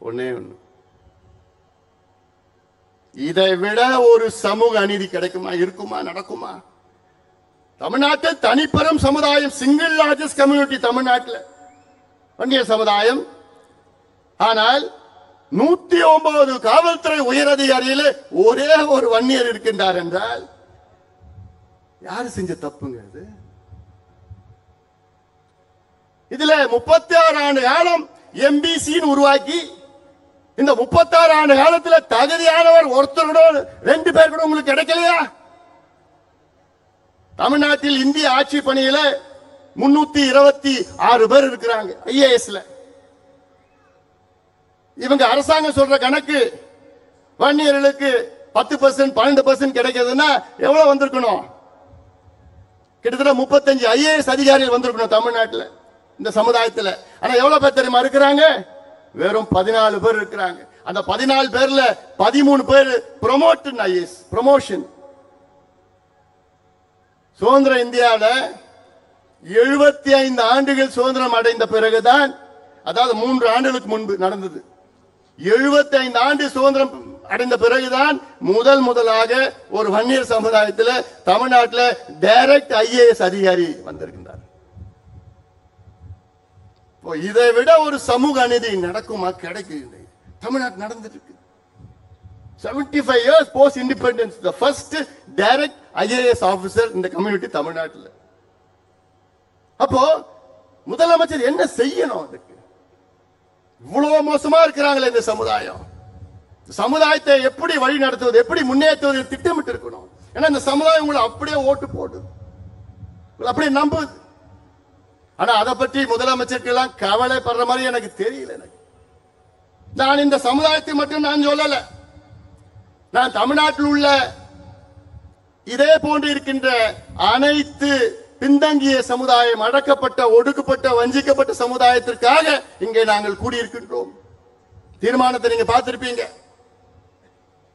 ஒண்ணே ஒண்ணு. இதை விட ஒரு சமூக அநீதி கிடைக்குமா, இருக்குமா, நடக்குமா? தமிழ்நாட்டில் தனிப்பெரும் சமுதாயம், சிங்கிள் லார்ஜஸ்ட் கம்யூனிட்டி தமிழ்நாட்டில் வன்னியர் சமுதாயம். ஆனால் 109 காவல்துறை உயர் அதிகாரியில் ஒரே ஒரு வன்னியர் இருக்கின்றார் என்றால் யாரு செஞ்ச தப்புங்க இது? இதுல 36 ஆண்டு காலம் எம்பிசி உருவாக்கி, இந்த 36 ஆண்டு காலத்தில் தகுதியானவர் ஒருத்தர் கூட, 2 பேர் கூட உங்களுக்கு கிடைக்கலையா? தமிழ்நாட்டில் இந்திய ஆட்சி பணியில 326 பேர் இருக்கிறாங்க ஐஏஎஸ்ல. இவங்க அரசாங்கம் சொல்ற கணக்கு வன்னியர்களுக்கு 10% 12% கிடைக்கிறதுனா எவ்வளவு வந்திருக்கணும்? கிட்டத்தட்ட 35 ஐஏஎஸ் அதிகாரிகள் வந்திருக்கணும் தமிழ்நாட்டில், இந்த சமுதாயத்தில். ஆனா எவ்வளவு பேர் தெரியுமா இருக்கிறாங்க? வெறும் 14 பேர் இருக்கிறாங்க. அந்த 14 பேர்ல 13 பேர் ப்ரொமோஷன் ஐஏஎஸ் ப்ரொமோஷன். சுதந்திர இந்தியாவில் 75 ஆண்டுகள் சுதந்திரம் அடைந்த பிறகுதான், அதாவது 3 ஆண்டுகளுக்கு முன்பு நடந்தது, 75 ஆண்டு சுதந்திரம் அடைந்த பிறகுதான் முதலாக ஒரு வன்னியர் சமுதாயத்தில் தமிழ்நாட்டில் டைரக்ட் ஐஏஎஸ் அதிகாரி வந்திருக்கின்றார். இதை விட ஒரு சமூக அநீதி நடக்குமா? கிடைக்குது. தமிழ்நாட்டில் நடந்துட்டு இருக்கு. 75 years post independence, the first direct IAS officer in the community தமிழ்நாட்டில். அப்போ முதலமைச்சர் என்ன செய்யணும்? அதுக்கு இவ்வளவு மோசமா இருக்கிறாங்களே இந்த சமுதாயம். சமுதாயத்தை எப்படி வழி நடத்துவது, எப்படி முன்னேற்றுவது திட்டமிட்டு இருக்கணும். ஏன்னா இந்த சமுதாயம் உங்களை அப்படியே ஓட்டு போடுது, அப்படியே நம்புது. ஆனா அதை பற்றி முதலமைச்சருக்கு எல்லாம் கவலைப்படுற மாதிரி எனக்கு தெரியல. எனக்கு நான் இந்த சமுதாயத்தை மட்டும் நான் சொல்லல, நான் தமிழ்நாட்டில் உள்ள இதே போன்று இருக்கின்ற அனைத்து பின்தங்கிய சமுதாயம், அடக்கப்பட்ட, ஒடுக்கப்பட்ட, வஞ்சிக்கப்பட்ட சமுதாயத்திற்காக இங்கே நாங்கள் கூடியிருக்கின்றோம். தீர்மானத்தை நீங்க பார்த்திருப்பீங்க.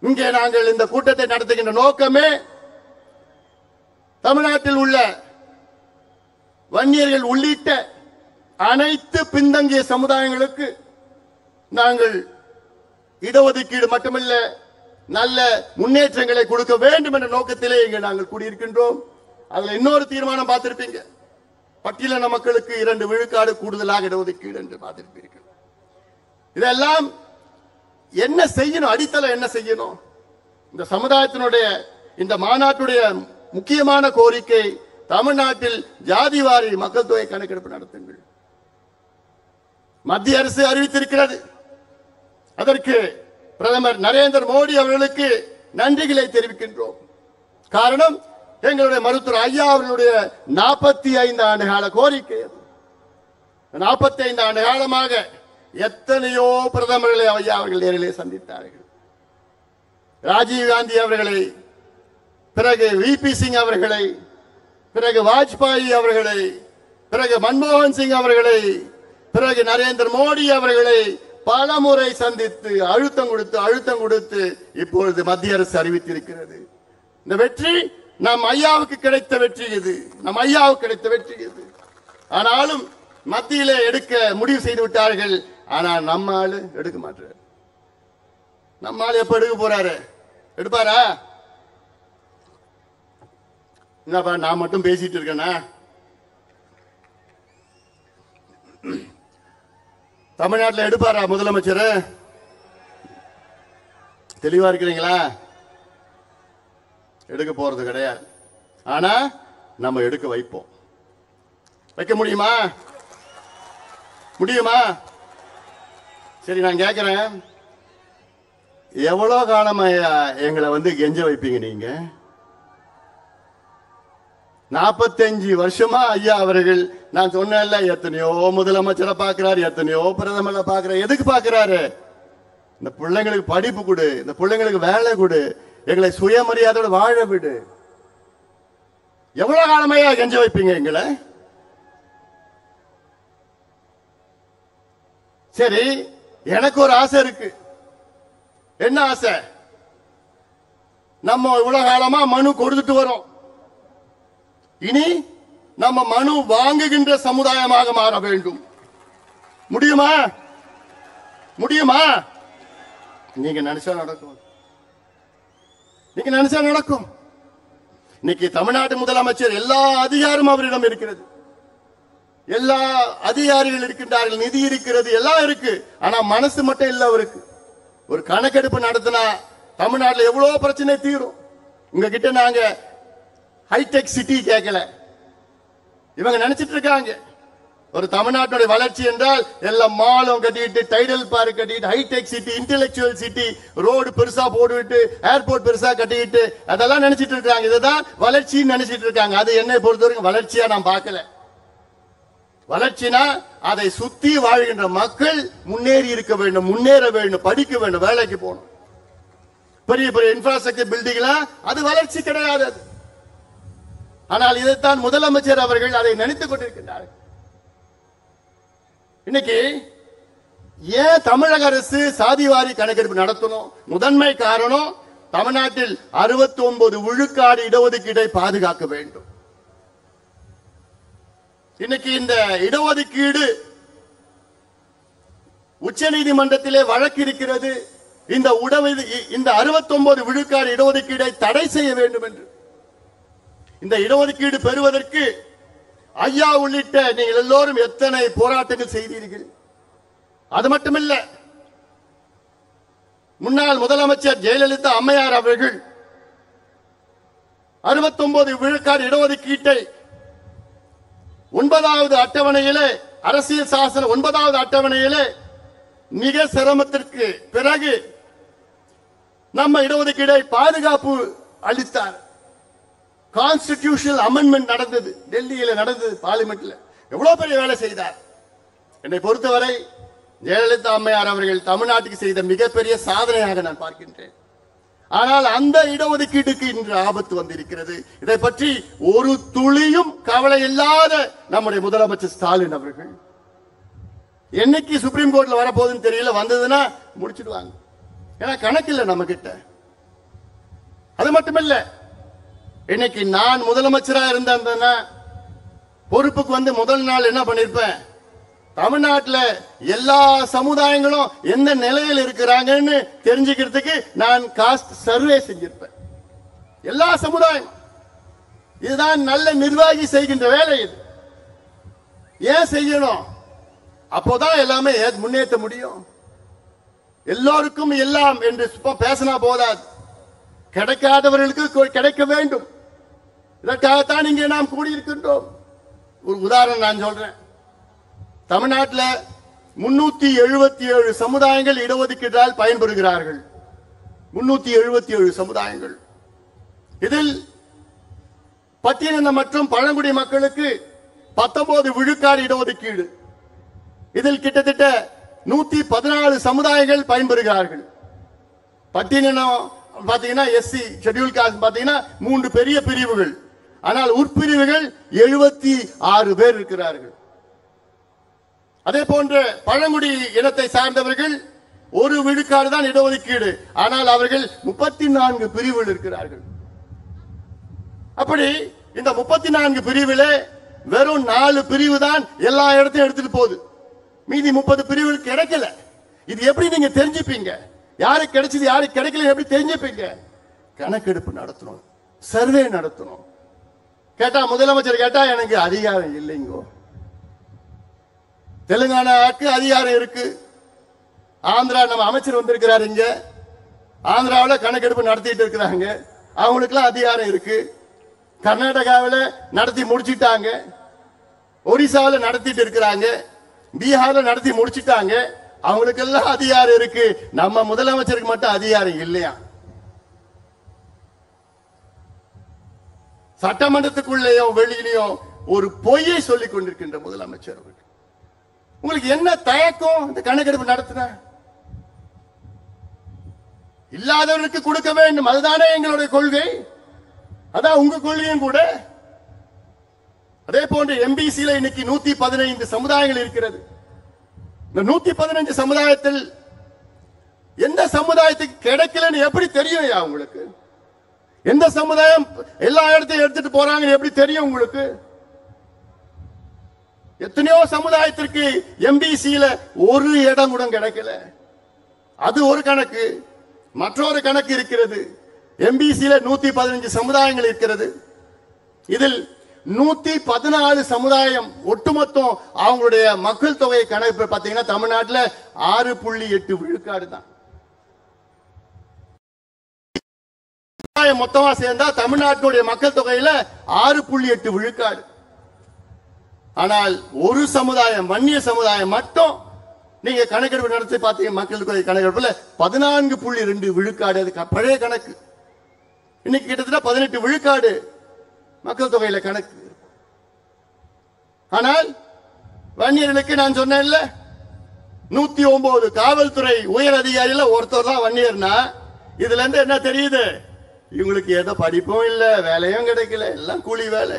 இங்கே நாங்கள் இந்த கூட்டத்தை நடத்துகின்ற நோக்கமே தமிழ்நாட்டில் உள்ள வன்னியர்கள் உள்ளிட்ட அனைத்து பின்தங்கிய சமுதாயங்களுக்கு நாங்கள் இடஒதுக்கீடு மட்டுமல்ல, நல்ல முன்னேற்றங்களை கொடுக்க வேண்டும் என்ற நோக்கத்திலே இங்கே நாங்கள் கூடியிருக்கின்றோம். அதுல இன்னொரு தீர்மானம் பார்த்திருப்பீங்க, பட்டியலின மக்களுக்கு 2 விழுக்காடு கூடுதலாக இடஒதுக்கீடு என்று பார்த்திருப்பீர்கள். இதெல்லாம் என்ன செய்யணும்? அடித்தளம் என்ன செய்யணும்? இந்த சமுதாயத்தினுடைய இந்த மாநாட்டுடைய முக்கியமான கோரிக்கை, தமிழ்நாட்டில் ஜாதிவாரி மக்கள் தொகை கணக்கெடுப்பு நடத்துங்கள். மத்திய அரசு அறிவித்திருக்கிறது. அதற்கு பிரதமர் நரேந்திர மோடி அவர்களுக்கு நன்றிகளை தெரிவிக்கின்றோம். காரணம், எங்களுடைய மருத்துவர் ஐயா அவர்களுடைய 45 ஆண்டு கால கோரிக்கை. 45 ஆண்டு காலமாக எத்தனையோ பிரதமர்களை ஐயா அவர்கள் நேரிலே சந்தித்தார்கள். ராஜீவ் காந்தி அவர்களை, பிறகு விபி சிங் அவர்களை, பிறகு வாஜ்பாய் அவர்களை, பிறகு மன்மோகன் சிங் அவர்களை, பிறகு நரேந்திர மோடி அவர்களை பல முறை சந்தித்து அழுத்தம் கொடுத்து இப்பொழுது மத்திய அரசு அறிவித்திருக்கிறது. இந்த வெற்றி நம் ஐயாவுக்கு கிடைத்த வெற்றி இது, நம் ஐயாவுக்கு கிடைத்த வெற்றி இது. ஆனாலும் மத்தியிலே எடுக்க முடிவு செய்து விட்டார்கள். ஆனால் நம்ம ஆளு எடுக்க மாட்டாரு. நம்ம ஆளு எப்ப எடுக்க போறாரு? எடுப்பாரா? என்னப்பா நான் மட்டும் பேசிட்டு இருக்கேனா? தமிழ்நாட்டில் எடுப்பாரா முதலமைச்சர்? தெளிவா இருக்கிறீங்களா? எடுக்க போறது கிடையாது. ஆனா நம்ம எடுக்க வைப்போம். வைக்க முடியுமா? முடியுமா? சரி, நான் கேட்கிறேன், எவ்வளவு காலமா எங்களை கெஞ்ச வைப்பீங்க நீங்க? 45 வருஷமா ஐயா அவர்கள், நான் சொன்னேன்ல, எத்தனையோ முதலமைச்சரை பாக்குறாரு, எத்தனையோ பிரதமரை பாக்குறாரு. எதுக்கு பாக்குறாரு? இந்த பிள்ளைங்களுக்கு படிப்பு கொடு, இந்த பிள்ளைங்களுக்கு வேலை கொடு, எங்களை சுயமரியாதையோட வாழ விடு. எவ்வளவு காலமையா கெஞ்ச வைப்பீங்க எங்களை? சரி, எனக்கு ஒரு ஆசை இருக்கு. என்ன ஆசை? நம்ம இவ்வளவு காலமா மனு கொடுத்துட்டு வரோம். இனி நம்ம மனு வாங்குகின்ற சமுதாயமாக மாற வேண்டும். முடியுமா? முடியுமா? நீங்க நினைச்சா நடக்கும். நீங்க நினைச்சா நடக்கும். இன்னைக்கு தமிழ்நாடு முதலமைச்சர் எல்லா அதிகாரமும் அவரிடம் இருக்கிறது. எல்லா அதிகாரிகள் இருக்கின்றார்கள், நிதி இருக்கிறது, எல்லாம் இருக்கு. ஆனா மனசு மட்டும் இல்ல அவருக்கு. ஒரு கணக்கெடுப்பு நடத்தினா தமிழ்நாட்டில் எவ்வளவு பிரச்சனை தீரும். உங்ககிட்ட நாங்க ஹைடெக் சிட்டி கேட்கல. இவங்க நினைச்சிட்டு இருக்காங்க ஒரு தமிழ்நாட்டுடைய வளர்ச்சி என்றால் எல்லாம் மாலும் கட்டிட்டு, டைடல் பார்க் கட்டிட்டு, hi tech city, intellectual city, road பெருசா போட்டுவிட்டு, ஏர்போர்ட் பெருசா கட்டிட்டு, அதெல்லாம் நினைச்சிட்டு இருக்காங்க. இதுதான் வளர்ச்சின்னு நினைச்சிட்டு இருக்காங்க. அது என்னை பொறுத்தவரைக்கும் வளர்ச்சியா நான் பார்க்கல. வளர்ச்சினா அதை சுத்தி வாழ்கின்ற மக்கள் முன்னேறி இருக்க வேண்டும், முன்னேற வேண்டும், படிக்க வேண்டும், வேலைக்கு போகணும். பெரிய பெரிய இன்ஃப்ராஸ்ட்ரக்சர் பில்டிங் அது வளர்ச்சி கிடையாது. ஆனால் இதைத்தான் முதலமைச்சர் அவர்கள் அதை நினைத்துக் கொண்டிருக்கிறார்கள். இன்னைக்கு ஏன் தமிழக அரசு சாதிவாரி கணக்கெடுப்பு நடத்தணும்? முதன்மை காரணம், தமிழ்நாட்டில் 69 விழுக்காடு இடஒதுக்கீட்டை பாதுகாக்க வேண்டும். இன்னைக்கு இந்த இடஒதுக்கீடு உச்ச நீதிமன்றத்திலே வழக்கு இருக்கிறது. இந்த 69 விழுக்காடு இடஒதுக்கீடை தடை செய்ய வேண்டும் என்று. இந்த இடஒதுக்கீடு பெறுவதற்கு ஐயா உள்ளிட்ட நீங்கள் எல்லோரும் எத்தனை போராட்டங்கள் செய்தீர்கள். அது மட்டுமல்ல, முன்னாள் முதலமைச்சர் ஜெயலலிதா அம்மையார் அவர்கள் 69 விழுக்காடு இடஒதுக்கீட்டை 9வது அட்டவணையிலே, அரசியல் சாசன 9வது அட்டவணையிலே மிக சிரமத்திற்கு பிறகு நம்ம இடஒதுக்கீடை பாதுகாப்பு அளித்தார். கான்ஸ்டிடியூஷனல் அமெண்ட்மெண்ட் நடந்தது, டெல்லியில நடந்தது, பார்லிமெண்ட்ல. எவ்வளவு பெரிய வேலை செய்தார். என்னை பொறுத்தவரை ஜெயலலிதா அம்மையார் அவர்கள் தமிழ்நாட்டுக்கு செய்த மிகப்பெரிய சாதனையாக நான் பார்க்கின்றேன். ஆனால் அந்த இடஒதுக்கீட்டுக்கு இன்று ஆபத்து வந்திருக்கிறது. இதை பற்றி ஒரு துளியும் கவலை இல்லாத நம்முடைய முதலமைச்சர் ஸ்டாலின் அவர்கள் என்னைக்கு சுப்ரீம் கோர்ட்ல வரப்போகுதுன்னு தெரியல, வந்ததுன்னா முடிச்சிடுவாங்க. ஏன்னா கணக்கு இல்லை நம்ம கிட்ட. அது மட்டுமல்ல, இன்னைக்கு நான் முதலமைச்சரா இருந்தேன்னா பொறுப்புக்கு வந்து முதல் நாள் என்ன பண்ணிருப்பேன், தமிழ்நாட்டில் எல்லா சமுதாயங்களும் எந்த நிலையில் இருக்கிறாங்கன்னு தெரிஞ்சுக்கிறதுக்கு நான் காஸ்ட் சர்வே செஞ்சிருப்பேன். எல்லா சமுதாயம். இதுதான் நல்ல நிர்வாகி செய்கின்ற வேலை. இது ஏன் செய்யணும்? அப்போதான் எல்லாமே முன்னேற்ற முடியும். எல்லோருக்கும் எல்லாம் என்று பேசினா போதாது, கிடைக்காதவர்களுக்கு கிடைக்க வேண்டும். இதற்காகத்தான் இங்கே நாம் கூடியிருக்கின்றோம். ஒரு உதாரணம் நான் சொல்றேன். தமிழ்நாட்டில் 377 சமுதாயங்கள் இடஒதுக்கீட்டால் பயன்பெறுகிறார்கள். 377 சமுதாயங்கள். இதில் பட்டியலின மற்றும் பழங்குடி மக்களுக்கு 19 விழுக்காடு இடஒதுக்கீடு. இதில் கிட்டத்தட்ட 114 சமுதாயங்கள் பயன்பெறுகிறார்கள். பட்டியலினம் பாத்தீங்கன்னா எஸ்சி ஷெட்யூல் காஸ்ட் பாத்தீங்கன்னா 3 பெரிய பிரிவுகள். ஆனால் உட்பிரிவுகள் 76 பேர் இருக்கிறார்கள். அதே போன்று பழங்குடி இனத்தை சார்ந்தவர்கள் 1 விழுக்காடு தான் இடஒதுக்கீடு. ஆனால் அவர்கள் 34 பிரிவுகள் இருக்கிறார்கள். அப்படி இந்த 34 பிரிவிலே வெறும் 4 பிரிவு தான் எல்லா இடத்தையும் எடுத்துட்டு போகுது. மீதி 30 பிரிவுகள் கிடைக்கல. இது எப்படி நீங்க தெரிஞ்சுப்பீங்க? யாருக்கு கிடைச்சது யாருக்கு கிடைக்கல எப்படி தெரிஞ்சுப்பீங்க? கணக்கெடுப்பு நடத்தணும், சர்வே நடத்தணும். கேட்டா முதலமைச்சர் கேட்டா எனக்கு அதிகாரம் இல்லைங்கோ. தெலுங்கானாவுக்கு அதிகாரம் இருக்கு. ஆந்திரா நம்ம அமைச்சர் வந்திருக்கிறார், இங்க ஆந்திராவில் கணக்கெடுப்பு நடத்திட்டு இருக்கிறாங்க, அவங்களுக்குலாம் அதிகாரம் இருக்கு. கர்நாடகாவில் நடத்தி முடிச்சிட்டாங்க, ஒரிசாவில் நடத்திட்டு இருக்கிறாங்க, பீகார்ல நடத்தி முடிச்சிட்டாங்க, அவங்களுக்கு எல்லாம் அதிகாரம் இருக்கு. நம்ம முதலமைச்சருக்கு மட்டும் அதிகாரம் இல்லையா? சட்டமன்றத்துக்குள்ளேயும் வெளியிலையும் ஒரு பொய்யை சொல்லிக் கொண்டிருக்கின்ற முதலமைச்சர் அவர்கள். உங்களுக்கு என்ன தயக்கம் இந்த கணக்கெடுப்பு நடத்தின? இல்லாதவர்களுக்கு கொடுக்க வேண்டும், அதுதானே எங்களுடைய கொள்கை. அதான் உங்க கொள்கையும் கூட. அதே போன்று எம்பிசில இன்னைக்கு 115 சமுதாயங்கள் இருக்கிறது. இந்த 115 சமுதாயத்தில் எந்த சமுதாயத்துக்கு கிடைக்கலன்னு எப்படி தெரியும்? உங்களுக்கு எந்த சமுதாயம் எல்லா இடத்தையும் எடுத்துட்டு போறாங்க எப்படி தெரியும் உங்களுக்கு? எத்தனையோ சமுதாயத்திற்கு எம்பிசியில ஒரு இடம் கூட கிடைக்கல. அது ஒரு கணக்கு. மற்றொரு கணக்கு இருக்கிறது. எம்பிசியில 115 சமுதாயங்கள் இருக்கிறது. இதில் 114 சமுதாயம் ஒட்டுமொத்தம் அவங்களுடைய மக்கள் தொகை கணக்கு பார்த்தீங்கன்னா தமிழ்நாட்டில் 6.8 விழுக்காடு தான். மொத்தமா சேர்ந்தா தமிழ்நாட்டுடைய மக்கள் தொகையில 6.8 விழுக்காடு. ஆனால் ஒரு சமுதாயம், வன்னிய சமுதாயம் மட்டும் நீங்க கணக்கெடுப்பு நடத்தி பார்த்தீங்க, மக்கள் தொகை கணக்கெடுப்புல 14.2 விழுக்காடு. அது பழைய கணக்கு. இன்னைக்கு கிட்டத்தட்ட 18 விழுக்காடு மக்கள் தொகையில கணக்கு. ஆனால் வன்னியர்களுக்கு நான் சொன்னேன்ல, 109 காவல்துறை உயர் அதிகாரியில ஒருத்தர் தான் வன்னியர்னா இதுல இருந்து என்ன தெரியுது? இவங்களுக்கு ஏதோ படிப்பும் இல்ல, வேலையும் கிடைக்கல, எல்லாம் கூலி வேலை.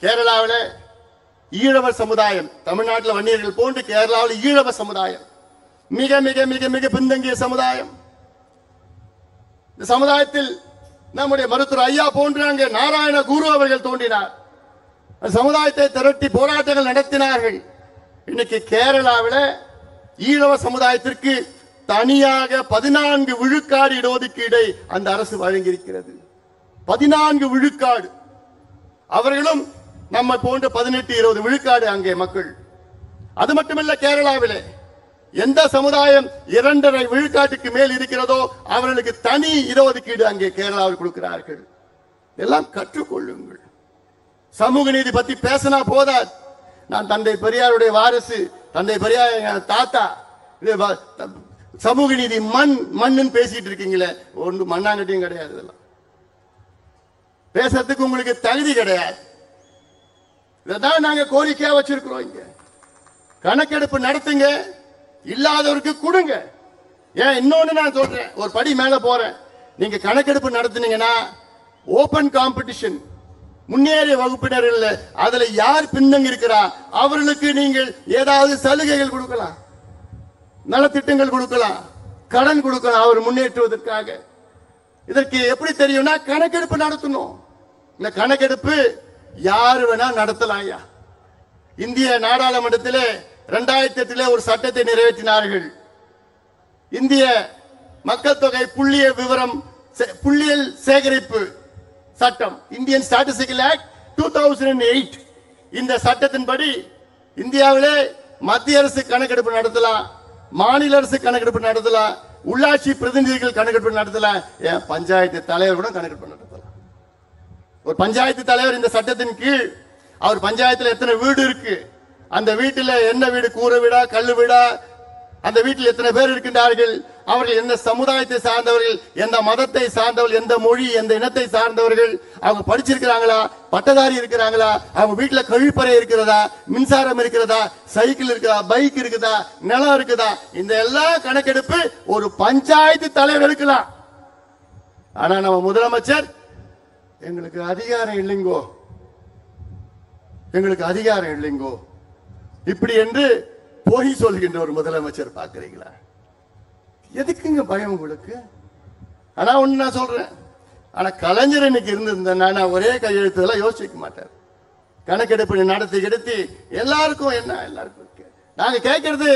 கேரளாவில் ஈழவர் சமுதாயம் தமிழ்நாட்டில் வன்னியர்கள் போன்று கேரளாவில் ஈழவ சமுதாயம் மிக மிக மிக மிக பின்தங்கிய சமுதாயம். இந்த சமுதாயத்தில் நம்முடைய மருத்துவர் ஐயா போன்று அங்கே நாராயண குரு அவர்கள் தோன்றினார். சமுதாயத்தை திரட்டி போராட்டங்கள் நடத்தினார்கள். இன்னைக்கு கேரளாவில் ஈழவ சமுதாயத்திற்கு தனியாக 14 விழுக்காடு இடஒதுக்கீடை அந்த அரசு வழங்கியிருக்கிறது. 14 விழுக்காடு. அவர்களும் நம்ம போன்ற 18-20 விழுக்காடு அங்கே மக்கள். அது மட்டுமல்ல, கேரளாவிலே எந்த சமுதாயம் 2.5 விழுக்காட்டுக்கு மேல் இருக்கிறதோ அவர்களுக்கு தனி இடஒதுக்கீடு அங்கே கேரளாவில் கொடுக்கிறார்கள். எல்லாம் கற்றுக்கொள்ளுங்கள். சமூக நீதி பத்தி பேசினா போதாது. நான் தந்தை பெரியாருடைய வாரிசு, தந்தை பெரியார் தாத்தா, சமூக நீதி மண்ணுன்னு பேசிட்டு இருக்கீங்களே, ஒன்று மண்ணாங்கட்டியும் கிடையாது. இதெல்லாம் பேசுறதுக்கு உங்களுக்கு தகுதி கிடையாது. இதான் நாங்க கோரிக்கையா வச்சிருக்கிறோம். இங்க கணக்கெடுப்பு நடத்துங்க, இல்லாதவருக்கு கொடுங்க. ஏன் இன்னொன்னு நான் சொல்றேன், ஒரு படி மேல போறேன். நீங்க கணக்கெடுப்பு நடத்துனீங்கன்னா ஓபன் காம்படிஷன், முன்னேறிய வகுப்பினர்கள் அதுல யார் பின்னங்க இருக்கிறா அவர்களுக்கு நீங்கள் ஏதாவது சலுகைகள் கொடுக்கலாம், நலத்திட்டங்கள் கொடுக்கலாம், கடன் கொடுக்கலாம் அவர் முன்னேற்றுவதற்காக. இதற்கு எப்படி தெரியும்னா கணக்கெடுப்பு நடத்தணும். இந்த கணக்கெடுப்பு யாரு வேணா நடத்தலாம். ஐயா, இந்திய நாடாளுமன்றத்தில் 2008 ஒரு சட்டத்தை நிறைவேற்றினார்கள். இந்திய மக்கள் தொகை புள்ளியியல் சேகரிப்பு சட்டம், இந்தியன் ஸ்டாட்டிஸ்டிக்கல் ஆக்ட் 2008. இந்த சட்டத்தின்படி இந்தியாவிலே மத்திய அரசு கணக்கெடுப்பு நடத்தலாம், மாநில அரசு கணக்கெடுப்பு நடத்தலாம், உள்ளாட்சி பிரதிநிதிகள் கணக்கெடுப்பு நடத்தலாம், ஏன் பஞ்சாயத்து தலைவர் கூட கணக்கெடுப்பு நடத்தலாம். ஒரு பஞ்சாயத்து தலைவர் இந்த சட்டத்தின் கீழ் அவர் பஞ்சாயத்தில் எத்தனை வீடு இருக்கு, அந்த வீட்டில் என்ன வீடு, கூரை வீடா கல்லு வீடா, அந்த வீட்டில் எத்தனை பேர் இருக்கின்றார்கள், அவர்கள் எந்த சமுதாயத்தை சார்ந்தவர்கள், எந்த மதத்தை சார்ந்தவர்கள், எந்த மொழி எந்த இனத்தை சார்ந்தவர்கள், அவங்க படிச்சிருக்கிறாங்களா, பட்டதாரி இருக்கிறாங்களா, அவங்க வீட்டில் கழிப்பறை இருக்கிறதா, மின்சாரம் இருக்கிறதா, சைக்கிள் இருக்குதா, பைக் இருக்குதா, நிலம் இருக்குதா, இந்த எல்லா கணக்கெடுப்பு ஒரு பஞ்சாயத்து தலைவர் எடுக்கலாம். ஆனா நம்ம முதலமைச்சர் எங்களுக்கு அதிகாரம் இல்லைங்கோ, எங்களுக்கு அதிகாரம் இல்லைங்கோ இப்படி என்று போய் சொல்கின்ற ஒரு முதலமைச்சர் பார்க்கிறீங்களா? எதுக்குங்க பயம் உங்களுக்கு? ஆனா ஒண்ணு நான் சொல்றேன், ஆனா கலைஞர் இன்னைக்கு இருந்திருந்தா ஒரே கையெழுத்து யோசிக்க மாட்டார். கணக்கெடுப்பு நடத்தி எடுத்து எல்லாருக்கும் என்ன, எல்லாருக்கும் நாங்க கேட்கறது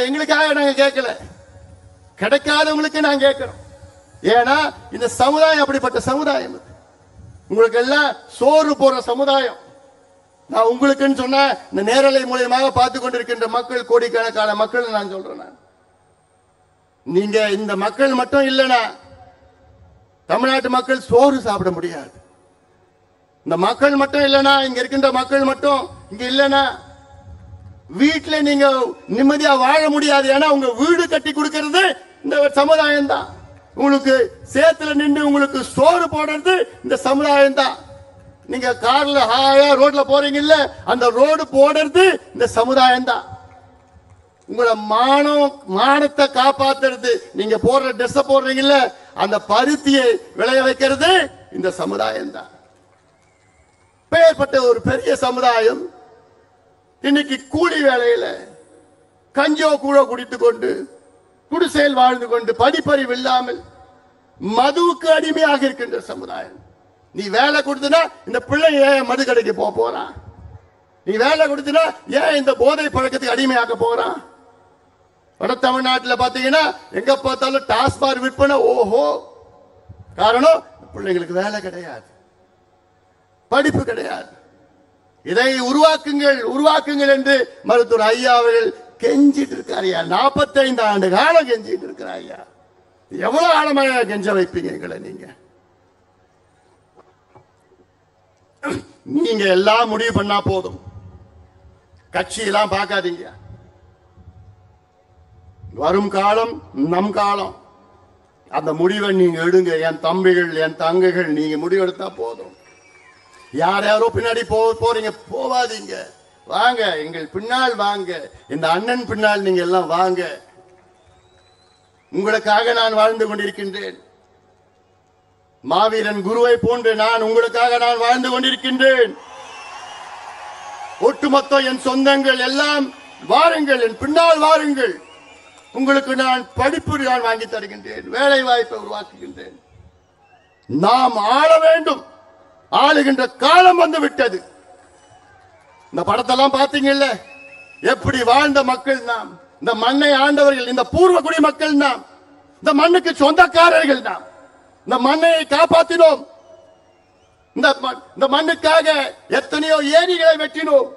எங்களுக்காக நாங்க கேட்கல, கிடைக்காதவங்களுக்கு நாங்க கேட்கிறோம். ஏன்னா இந்த சமுதாயம் அப்படிப்பட்ட சமுதாயம், உங்களுக்கு எல்லாம் சோறு போற சமுதாயம். நான் உங்களுக்குன்னு சொன்ன இந்த நேரலை மூலியமாக பார்த்து கொண்டிருக்கின்ற மக்கள், கோடிக்கணக்கான மக்கள் நான் சொல்றேன். நீங்க இந்த மக்கள் மட்டும் இல்லைன்னா தமிழ்நாட்டு மக்கள் சோறு சாப்பிட முடியாது. இந்த மக்கள் மட்டும் இல்லைன்னா, இங்க இருக்கின்ற மக்கள் மட்டும் இங்க இல்லைன்னா வீட்டுல நீங்க நிம்மதியா வாழ முடியாது. ஏன்னா உங்க வீடு கட்டி கொடுக்கிறது இந்த சமுதாயம் தான். உங்களுக்கு சேத்துல நின்று உங்களுக்கு சோறு போடுறது இந்த சமுதாயம் தான். நீங்க கார்ல ஹாயா ரோட்ல போறீங்கல்ல, அந்த ரோடு போடுறது இந்த சமுதாயம் தான். உங்களை மானத்தை காப்பாத்துறது, நீங்க போடுற ட்ரெஸ் போடுறீங்கல்ல, அந்த பருத்தியை விளைய வைக்கிறது இந்த சமுதாயம் தான். பெயர்பட்ட ஒரு பெரிய சமுதாயம் இன்னைக்கு கூலி வேலையில கஞ்சோ கூழோ குடித்துக் கொண்டு, குடிசையில் வாழ்ந்து கொண்டு, படிப்பறிவு இல்லாமல் மதுவுக்கு அடிமையாக இருக்கின்ற சமுதாயம். நீ வேலை கொடுத்தனா இந்த பிள்ளை ஏன் மது கடைக்கு போறான்? நீ வேலை கொடுத்தனா ஏன் இந்த போதை பழக்கத்துக்கு அடிமையாக்க போறான்? வட தமிழ்நாட்டில் பாத்தீங்கன்னா எங்க பார்த்தாலும் டாஸ்மாக் விற்பனை. ஓஹோ, காரணம் பிள்ளைங்களுக்கு வேலை கிடையாது, படிப்பு கிடையாது. இதை உருவாக்குங்கள் என்று மருத்துவர் ஐயா அவர்கள் கெஞ்சிட்டு இருக்காருயா. 45 ஆண்டு காலம் கெஞ்சிட்டு இருக்கிறார் ஐயா. எவ்வளவு ஆழமாக கெஞ்ச வைப்பீங்க எங்களை? நீங்க எல்லாம் முடிவு பண்ணா போதும், கட்சி எல்லாம் பார்க்காதீங்க. வரும் காலம் நம் காலம், அந்த முடிவை நீங்க எடுங்க. என் தம்பிகள் என் தங்கைகள், நீங்க முடிவெடுத்தா போதும். யாரோ பின்னாடி போறீங்க, போவாதீங்க. வாங்க, எங்கள் பின்னால் வாங்க, இந்த அண்ணன் பின்னால் நீங்க எல்லாம் வாங்க. உங்களுக்காக நான் வாழ்ந்து கொண்டிருக்கின்றேன். மாவீரன் குருவை போன்று நான் உங்களுக்காக நான் வாழ்ந்து கொண்டிருக்கின்றேன். ஒட்டுமொத்த என் சொந்தங்கள் எல்லாம் வாருங்கள், என் பின்னால் வாருங்கள். உங்களுக்கு நான் படிப்பு நான் வாங்கி தருகின்றேன், வேலை வாய்ப்பை உருவாக்குகின்றேன். நாம் ஆள வேண்டும். ஆளுகின்ற காலம் வந்து விட்டது. இந்த படத்தெல்லாம் பாத்தீங்கல்ல, எப்படி வாழ்ந்த மக்கள் நாம். இந்த மண்ணை ஆண்டவர்கள், இந்த பூர்வகுடி மக்கள் நாம். இந்த மண்ணுக்கு சொந்தக்காரர்கள் நாம். இந்த மண்ணை காப்பாற்றினோம். இந்த மண்ணுக்காக எத்தனையோ ஏரிகளை வெட்டினோம்.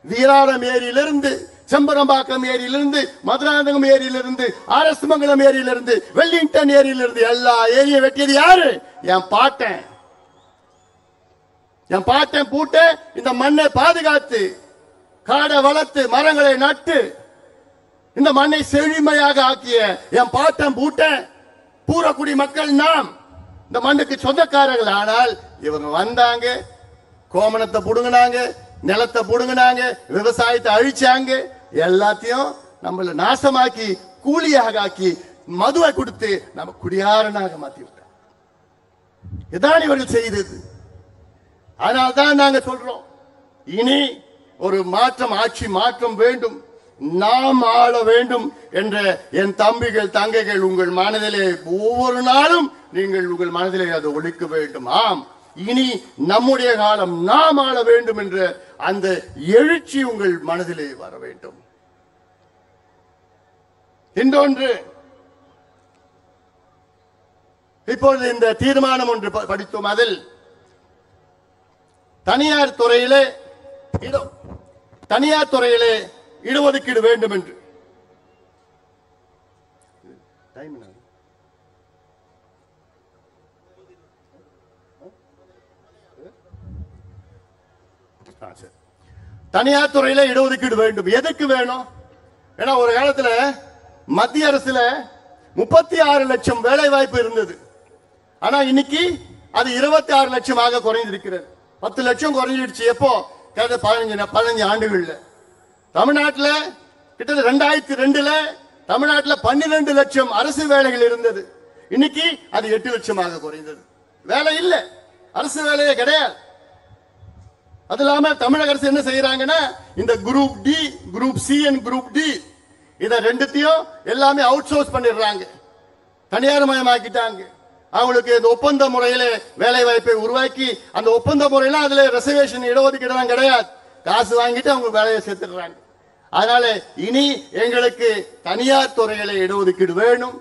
வீராணம் ஏரியிலிருந்து, செம்பரம்பாக்கம் ஏரியிலிருந்து, மதுராந்தகம் ஏரியிலிருந்து, அரசமங்கலம் ஏரியிலிருந்து, வெல்லிங்டன் ஏரியிலிருந்து எல்லா ஏரியை வெட்டியது யாரு? என் பாட்டன். என் பாட்டன் பூட்ட இந்த மண்ணை பாதுகாத்து, காடை வளர்த்து, மரங்களை நட்டு இந்த மண்ணை செழுமையாக ஆக்கிய என் பாட்டன் பூட்டன் பூரக்குடி மக்கள் நாம். இந்த மண்ணுக்கு சொந்தக்காரர்கள். ஆனால் இவங்க வந்தாங்க, கோமணத்தை புடுங்கினாங்க, நிலத்தை புடுங்கினாங்க, விவசாயத்தை அழிச்சாங்க, எல்லாத்தையும் நம்மள நாசமாக்கி கூலியாக ஆக்கி மதுவை கொடுத்து நம்ம குடியாரனாக மாத்தி விட்டாங்க. இதான் இவர்கள் செய்தது. அதனால்தான் நாங்க சொல்றோம், இனி ஒரு மாற்றம், ஆட்சி மாற்றம் வேண்டும், நாம் ஆள வேண்டும் என்ற என் தம்பிகள் தங்கைகள் உங்கள் மனதிலே ஒவ்வொரு நாளும் நீங்கள் உங்கள் மனதிலே அதை ஒழிக்க வேண்டும். ஆம், இனி நம்முடைய காலம், நாம் ஆள வேண்டும் என்ற அந்த எழுச்சி உங்கள் மனதிலே வர வேண்டும். இன்னொன்று, இப்பொழுது இந்த தீர்மானம் ஒன்று படித்தோம். அதில் தனியார் துறையிலே இடஒதுக்கீடு வேண்டும் என்று. தனியார் துறையில இடஒதுக்கீடு வேண்டும். எதுக்கு வேணும்? ஏன்னா ஒரு காலத்துல மத்திய அரசுல 36 லட்சம் வேலை வாய்ப்பு இருந்தது. ஆனா இன்னைக்கு அது 26 லட்சமாக குறைந்திருக்கிறது. 10 லட்சம் குறைஞ்சிடுச்சு. எப்போ? 15 ஆண்டுகள்ல. தமிழ்நாட்டில் கிட்டத்தட்ட 2002ல தமிழ்நாட்டில் 12 லட்சம் அரசு வேலைகள் இருந்தது. இன்னைக்கு அது 8 லட்சமாக குறைந்தது. வேலை இல்லை, அரசு வேலையே கிடையாது. அது இல்லாம தமிழக அரசு என்ன செய்யறாங்கன்னா, இந்த group D, group C and group D இத ரெண்டுத்தையும் எல்லாமே அவுட் சோர்ஸ் பண்ணிடுறாங்க, தனியார் மயமாக்கிட்டாங்க. அவங்களுக்கு இந்த ஒப்பந்த முறையில வேலை வாய்ப்பை உருவாக்கி, அந்த ஒப்பந்த முறையில அதுல ரிசர்வேஷன் இடஒதுக்கீடு கிடையாது, காசு வாங்கிட்டு அவங்க வேலையை சேர்த்துடுறாங்க. அதனால இனி எங்களுக்கு தனியார் துறைகளை இடஒதுக்கீடு வேணும்.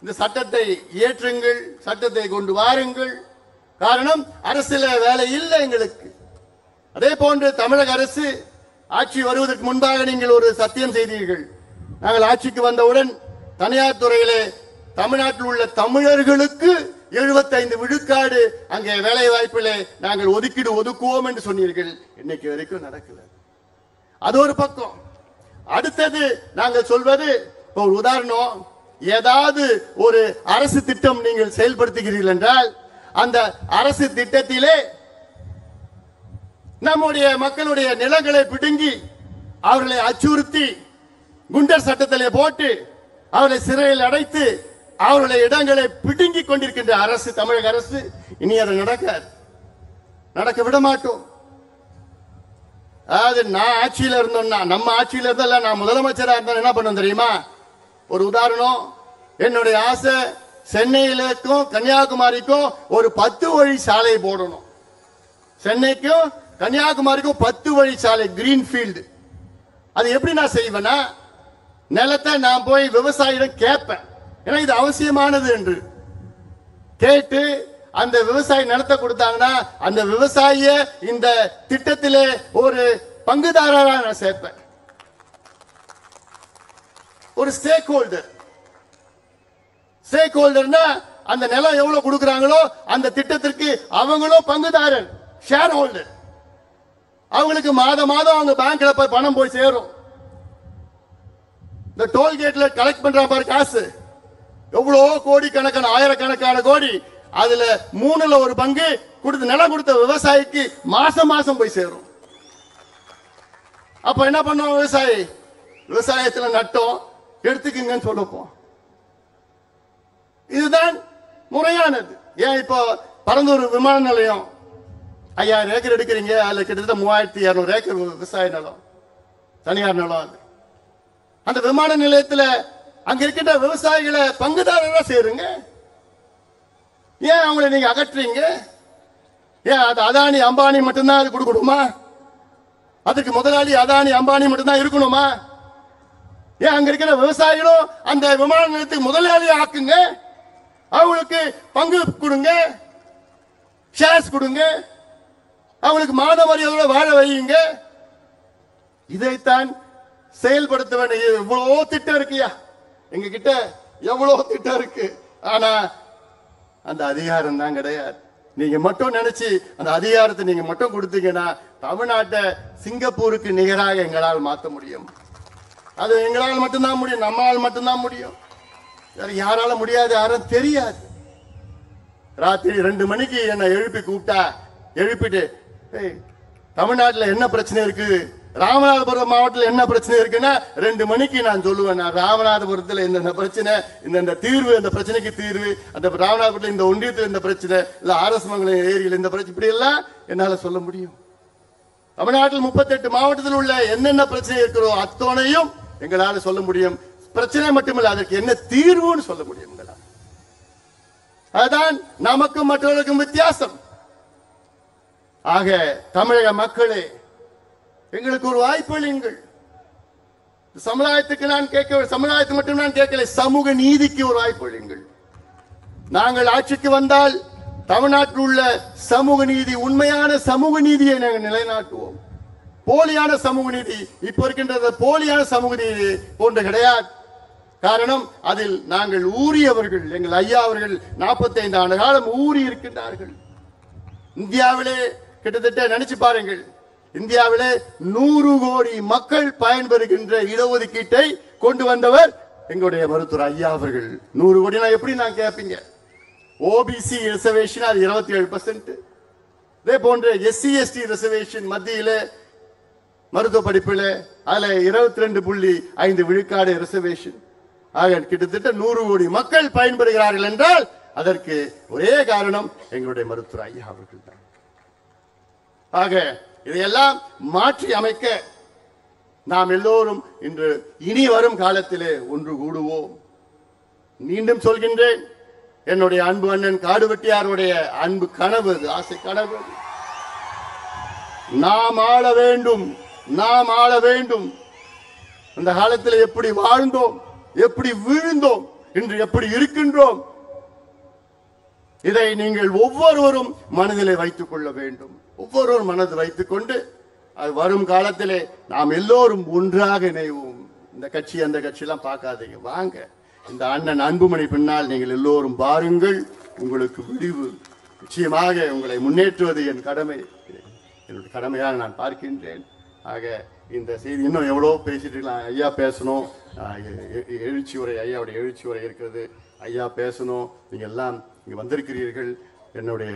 இந்த சட்டத்தை இயற்றுங்கள், சட்டத்தை கொண்டு வாருங்கள். காரணம், அரசுல வேலை இல்லை எங்களுக்கு. அதே போன்று தமிழக அரசு ஆட்சி வருவதற்கு முன்பாக நீங்கள் ஒரு சத்தியம் செய்தீர்கள். நாங்கள் ஆட்சிக்கு வந்தவுடன் தனியார் துறையிலே தமிழ்நாட்டில் உள்ள தமிழர்களுக்கு 75 விழுக்காடு அங்கே வேலை வாய்ப்பிலே நாங்கள் ஒதுக்கீடு ஒதுக்குவோம் என்று சொன்னீர்கள். இன்னைக்கு வரைக்கும் நடக்கல. அது ஒரு பக்கம். அடுத்தது நாங்கள் சொல்வது, ஒரு உதாரணம், ஏதாவது ஒரு அரசு திட்டம் நீங்கள் செயல்படுத்துகிறீர்கள் என்றால் அந்த அரசு திட்டத்திலே நம்முடைய மக்களுடைய நிலங்களை பிடுங்கி அவர்களை அச்சுறுத்தி குண்டர் சட்டத்திலே போட்டு அவர்களை சிறையில் அடைத்து அவர்களுடைய இடங்களை பிடுங்கி கொண்டிருக்கின்ற அரசு, தமிழக அரசு, இனி அது நடக்காது, நடக்க விட மாட்டோம். அதாவது நான் ஆட்சியில் இருந்தோம்னா, நம்ம ஆட்சியில் இருந்தா, நான் முதலமைச்சராக இருந்தா என்ன பண்ணும் தெரியுமா? ஒரு உதாரணம், என்னுடைய ஆசை சென்னையிலுக்கும் கன்னியாகுமரிக்கும் ஒரு 10 வழி சாலை போடணும். சென்னைக்கும் கன்னியாகுமரிக்கும் 10 வழி சாலை, கிரீன்ஃபீல்டு. அது எப்படி நான் செய்வேன்னா, நிலத்தை நான் போய் விவசாயிடம் கேட்பேன், ஏன்னா இது அவசியமானது என்று கேட்டு அந்த விவசாயி நிலத்தை கொடுத்தாங்கன்னா அந்த விவசாயிய இந்த திட்டத்திலே ஒரு பங்குதாரராக நான் சேர்ப்பேன், ஒரு ஸ்டேக் ஹோல்டர். ஸ்டேக் ஹோல்டர்னா அந்த நிலம் எவ்வளவு கொடுக்கறாங்களோ அந்த திட்டத்திற்கு அவங்களும் பங்குதாரர், ஷேர் ஹோல்டர். அவங்களுக்கு மாதம் மாதம் அவங்க பேங்க்ல போய் பணம் போய் சேரும். இந்த டோல்கேட்ல கலெக்ட் பண்ற பாரு காசு, எவ்வளவோ கோடி கணக்கான, ஆயிரக்கணக்கான கோடி, அதுல 3ல 1 பங்கு கொடுத்து நிலம் கொடுத்த விவசாயிக்கு மாசம் மாசம் போய் சேரும். அப்ப என்ன பண்ணுவோம்? விவசாயி விவசாயத்துல நட்டோம் எடுத்துக்குங்கன்னு சொல்லப்போம். இதுதான் முறையானது. ஏன் இப்போ பரந்தூர் விமான நிலையம் 5000 ஏக்கர் எடுக்கிறீங்க, அதுல கிட்டத்தட்ட 3200 ஏக்கர் விவசாய நிலம், தனியார் நிலம். அது அந்த விமான நிலையத்துல அங்க இருக்கின்ற விவசாயிகளை பங்குதாரரா சேருங்க. ஏன் அவங்களை நீங்க அகற்றுறீங்க? ஏன் அது அதானி அம்பானி மட்டும்தான் அது கொடுக்கணுமா? அதுக்கு முதலாளி அதானி அம்பானி மட்டும்தான் இருக்கணுமா? ஏன் அங்க இருக்கிற விவசாயிகளும் அந்த விமான நிலையத்துக்கு முதலாளி ஆக்குங்க, அவங்களுக்கு பங்கு கொடுங்க, ஷேர்ஸ் கொடுங்க, அவங்களுக்கு மாத மரியாதையோட வாழ வையுங்க. இதைத்தான் செயல்படுத்த வேண்டிய. இவ்வளோ திட்டம் இருக்குயா எங்க கிட்ட, எவ்வளவு திட்டம் இருக்கு. ஆனா அந்த அதிகாரம் தான் கிடையாது. நீங்க மட்டும் நினைச்சு அந்த அதிகாரத்தை நீங்க மட்டும் கொடுத்தீங்கன்னா தமிழ்நாட்டை சிங்கப்பூருக்கு நிகராக எங்களால் மாற்ற முடியும். அது எங்களால் மட்டும்தான் முடியும், நம்மால் மட்டும்தான் முடியும். யாரால முடியாது, யாரும் தெரியாது. ராத்திரி 2 மணிக்கு என்ன எழுப்பி கூப்பிட்டா, எழுப்பிட்டு தமிழ்நாட்டில் என்ன பிரச்சனை இருக்கு, ராமநாதபுரம் மாவட்டத்தில் என்ன பிரச்சனை இருக்குன்னா 2 மணிக்கு நான் சொல்லுவேன். ராமநாதபுரத்தில் இந்த பிரச்சனை, இந்த தீர்வு, இந்த பிரச்சனைக்கு தீர்வு, அந்த ராமநாதபுரத்தில் இந்த ஒன்றியத்தில் இந்த பிரச்சனை, இல்ல ஆர்எஸ் மங்கலம் ஏரியில் இந்த பிரச்சனை, இப்படி எல்லாம் என்னால சொல்ல முடியும். தமிழ்நாட்டில் 38 மாவட்டத்தில் உள்ள என்னென்ன பிரச்சனை இருக்கிறோ அத்தனையும் எங்களால சொல்ல முடியும். பிரச்சனை மட்டுமல்ல, அதற்கு என்ன தீர்வுன்னு சொல்ல முடியும். அதுதான் நமக்கும் மற்றவர்களுக்கும் வித்தியாசம். ஆக தமிழக மக்களே, எங்களுக்கு ஒரு வாய்ப்பு அளியுங்கள். சமுதாயத்துக்கு நான் கேட்க, சமுதாயத்துக்கு மட்டும் நான் கேட்கல, சமூக நீதிக்கு ஒரு வாய்ப்பு அளியுங்கள். நாங்கள் ஆட்சிக்கு வந்தால் தமிழ்நாட்டில் உள்ள சமூக நீதி, உண்மையான சமூக நீதியை நாங்கள் நிலைநாட்டுவோம். போலியான சமூக நீதி இப்ப இருக்கின்ற போலியான சமூக நீதி போன்ற கிடையாது. காரணம், அதில் நாங்கள் ஊறியவர்கள். எங்கள் ஐயா அவர்கள் 45 ஆண்டு காலம் ஊறி இருக்கின்றார்கள். இந்தியாவிலே கிட்டத்தட்ட நினைச்சு பாருங்கள், இந்தியாவிலே 100 கோடி மக்கள் பயன்பெறுகின்ற இடஒதுக்கீட்டை கொண்டு வந்தவர் எங்களுடைய மருத்துவர் ஐயா அவர்கள். 100 கோடி எப்படி நான் கேட்பீங்க? ஓபிசி ரிசர்வேஷன் அது 27%. இதே போன்ற எஸ்சி எஸ்டி ரிசர்வேஷன் மத்தியில மருத்துவ படிப்புல அதுல 22.5 விழுக்காடு ரிசர்வேஷன். ஆக கிட்டத்தட்ட 100 கோடி மக்கள் பயன்பெறுகிறார்கள் என்றால் அதற்கு ஒரே காரணம் எங்களுடைய மருத்துவர் ஐயா அவர்கள் தான். ஆக இதையெல்லாம் மாற்றி அமைக்க நாம் எல்லோரும் இன்று இனி வரும் காலத்திலே ஒன்று கூடுவோம். மீண்டும் சொல்கின்றேன், என்னுடைய அன்பு அண்ணன் காடுவெட்டியாருடைய அன்பு கனவு, ஆசை கனவு, நாம் ஆள வேண்டும், நாம் ஆள வேண்டும். அந்த காலத்தில் எப்படி வாழ்ந்தோம், எப்படி வீழ்ந்தோம், இன்று எப்படி இருக்கின்றோம், இதை நீங்கள் ஒவ்வொருவரும் மனதிலே வைத்துக் கொள்ள வேண்டும். ஒவ்வொருவரும் மனது வைத்துக் கொண்டு அது வரும் காலத்திலே நாம் எல்லோரும் ஒன்றாக இணைவோம். இந்த கட்சி அந்த கட்சி எல்லாம் பார்க்காதீங்க, வாங்க இந்த அண்ணன் அன்புமணி பின்னால் நீங்கள் எல்லோரும் பாருங்கள். உங்களுக்கு விடிவு நிச்சயமாக உங்களை முன்னேற்றுவது என் கடமை, என்னுடைய கடமையாக நான் பார்க்கின்றேன். ஆக இந்த செய்தி இன்னும் எவ்வளோ பேசிட்டு இருக்கலாம். ஐயா பேசணும், எழுச்சி உரை, ஐயாவுடைய எழுச்சி உரை இருக்கிறது, ஐயா பேசணும். நீங்கள் எல்லாம் இங்கே வந்திருக்கிறீர்கள். என்னுடைய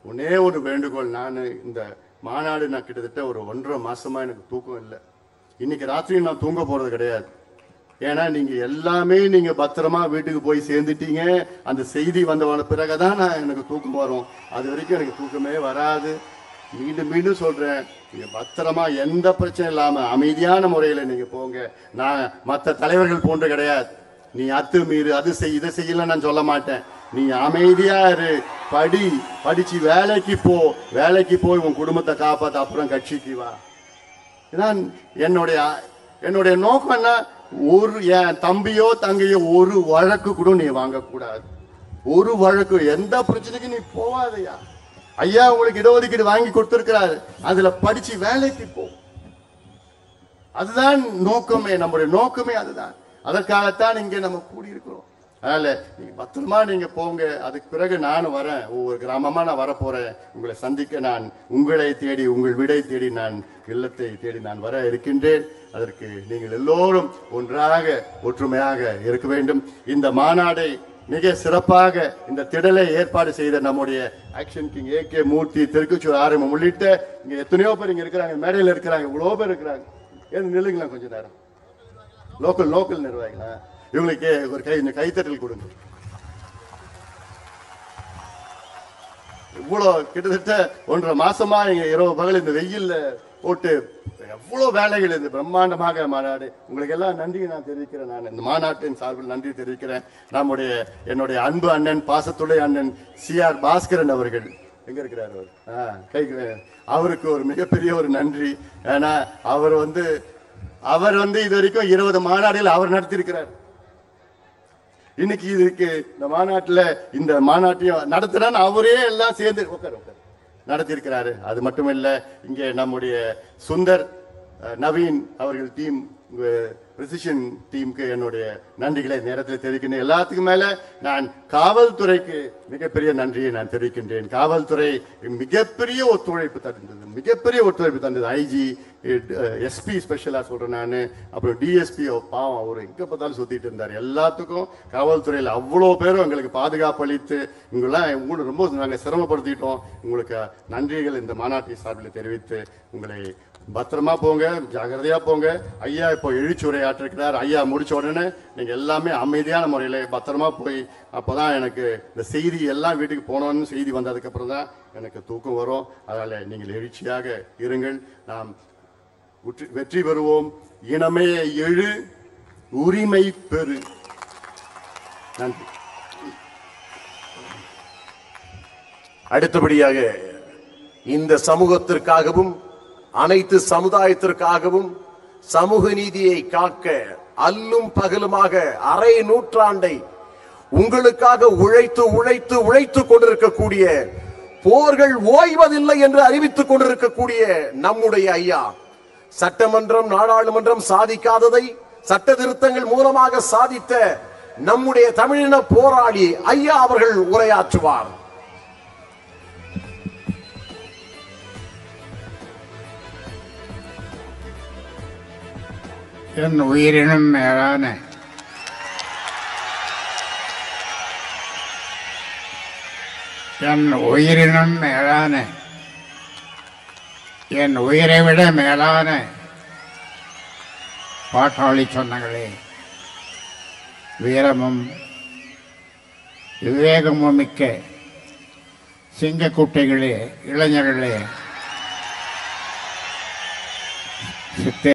ஒன்னே ஒரு வேண்டுகோள், நான் இந்த மாநாடு நான் கிட்டத்தட்ட ஒரு 1.5 மாசமா எனக்கு தூக்கம் இல்லை. இன்னைக்கு ராத்திரி நான் தூங்க போறது கிடையாது. ஏன்னா நீங்க எல்லாமே நீங்க பத்திரமா வீட்டுக்கு போய் சேர்ந்துட்டீங்க. அந்த செய்தி வந்த பிறகுதான் எனக்கு தூக்கம் வரும். அது வரைக்கும் எனக்கு தூக்கமே வராது. மீண்டும் மீண்டும் சொல்றேன், நீங்க பத்திரமா எந்த பிரச்சனை இல்லாம அமைதியான முறையில நீங்க போங்க. நான் மற்ற தலைவர்கள் போன்று கிடையாது. நீ அத்து மீறு, அது செய், இதை செய்யல நான் சொல்ல மாட்டேன். நீ அமைதியா இரு, படிச்சு வேலைக்கு போ, வேலைக்கு போய் உன் குடும்பத்தை காப்பாத்த, அப்புறம் கட்சிக்கு வா. இதான் என்னுடைய நோக்கம். என்ன, ஒரு என் தம்பியோ தங்கையோ ஒரு வழக்கு கூட நீ வாங்கக்கூடாது. ஒரு வழக்கு, எந்த பிரச்சனைக்கு நீ போவாதையா. ஐயா உங்களுக்கு இடஒதுக்கீடு வாங்கி கொடுத்திருக்கிறாரு, அதுல படிச்சு வேலைக்கு போ. அதுதான் நோக்கமே, நம்முடைய நோக்கமே அதுதான். அதற்காகத்தான் இங்கே நம்ம கூடியிருக்கிறோம். அதனால நீங்க பத்திரமா நீங்க போங்க. அதுக்கு பிறகு நானும் வரேன், ஒவ்வொரு கிராமமா நான் வரப்போறேன் உங்களை சந்திக்க. நான் உங்களை தேடி, உங்கள் விடை தேடி, நான் இல்லத்தை தேடி நான் வர இருக்கின்றேன். அதற்கு நீங்கள் எல்லோரும் ஒன்றாக ஒற்றுமையாக இருக்க வேண்டும். இந்த மாநாடை மிக சிறப்பாக இந்த திடலை ஏற்பாடு செய்த நம்முடைய ஆக்ஷன் கிங் AK மூர்த்தி, திருக்குச்சூர் ஆரம்பம் உள்ளிட்ட இங்க எத்தனையோ பேர் இங்க இருக்கிறாங்க, மேடையில் இருக்கிறாங்க, இவ்வளவு பேர் இருக்கிறாங்க. ஏன் நில்லுங்களா கொஞ்ச நேரம். லோக்கல் நிர்வாகிகளா, இவங்களுக்கு ஒரு கைத்தட்டல் கொடுங்க. இவ்வளவு கிட்டத்தட்ட 1.5 மாசமா இங்க இரவு பகல் இந்த வெயில்ல போட்டு எவ்வளவு வேலைகள் இந்த பிரம்மாண்டமாக மாநாடு. உங்களுக்கு எல்லாம் நன்றி நான் தெரிவிக்கிறேன். நான் இந்த மாநாட்டின் சார்பில் நன்றி தெரிவிக்கிறேன். என்னுடைய அன்பு அண்ணன், பாசத்துடைய அண்ணன் CR பாஸ்கரன் அவர்கள் எங்க இருக்கிறார்? அவர் அவருக்கு ஒரு மிகப்பெரிய ஒரு நன்றி. ஏன்னா அவர் வந்து இது வரைக்கும் 20 மாநாடுகள் அவர் நடத்தியிருக்கிறார். இன்னைக்கு இதுக்கு இந்த மாநாட்டையும் நடத்தினா அவரே எல்லாம் சேர்ந்து நடத்தியிருக்கிறாரு. அது மட்டுமில்ல, இங்கே நம்முடைய சுந்தர், நவீன் அவர்கள் டீம், பிரிசிஷன் டீமுக்கு என்னுடைய நன்றிகளை நேரத்தில் தெரிவிக்கின்றேன். எல்லாத்துக்கும் மேல நான் காவல்துறைக்கு மிகப்பெரிய நன்றியை நான் தெரிவிக்கின்றேன். காவல்துறை மிகப்பெரிய ஒத்துழைப்பு தந்தது. ஐஜி, எஸ்பி ஸ்பெஷலா சொல்றேன் நான், அப்புறம் டிஎஸ்பி பாவம் அவர் எங்க பார்த்தாலும் சுத்திட்டு இருந்தார். எல்லாத்துக்கும் காவல்துறையில் அவ்வளோ பேரும் எங்களுக்கு பாதுகாப்பு அளித்து உங்களுக்கு ரொம்ப நாங்கள் சிரமப்படுத்திட்டோம். உங்களுக்கு நன்றிகள் இந்த மாநாட்டை சார்பில் தெரிவித்து உங்களை பத்திரமா போங்க, ஜாகிரதையா போங்க. ஐயா இப்போ எழுச்சி உரையாற்றிருக்கிறார். ஐயா முடிச்ச உடனே நீங்க எல்லாமே அமைதியான முறையில பத்திரமா போய், அப்பதான் எனக்கு இந்த செய்தி எல்லாம் வீட்டுக்கு போனோம்னு செய்தி வந்ததுக்கு அப்புறம் தான் எனக்கு தூக்கம் வரும். அதனால நீங்கள் எழுச்சியாக இருங்கள். நாம் வெற்றி பெறுவோம். இனமே எழு, உரிமை பெறு. நன்றி. அடுத்தபடியாக இந்த சமூகத்திற்காகவும் அனைத்து சமுதாயத்திற்காகவும் சமூக நீதியை காக்க அல்லும் பகலுமாக அரை நூற்றாண்டை உங்களுக்காக உழைத்து கொண்டிருக்கக்கூடிய, போர்கள் ஓய்வதில்லை என்று அறிவித்துக் கொண்டிருக்கக்கூடிய நம்முடைய ஐயா, சட்டமன்றம் நாடாளுமன்றம் சாதிக்காததை சட்ட திருத்தங்கள் மூலமாக சாதித்த நம்முடைய தமிழின போராளி ஐயா அவர்கள் உரையாற்றுவார். என் உயிரினும் மேலான என் உயிரை விட மேலான பாட்டாளி சொந்தங்களே, வீரமும் விவேகமும் மிக்க சிங்கக்குட்டைகளே, இளைஞர்களே,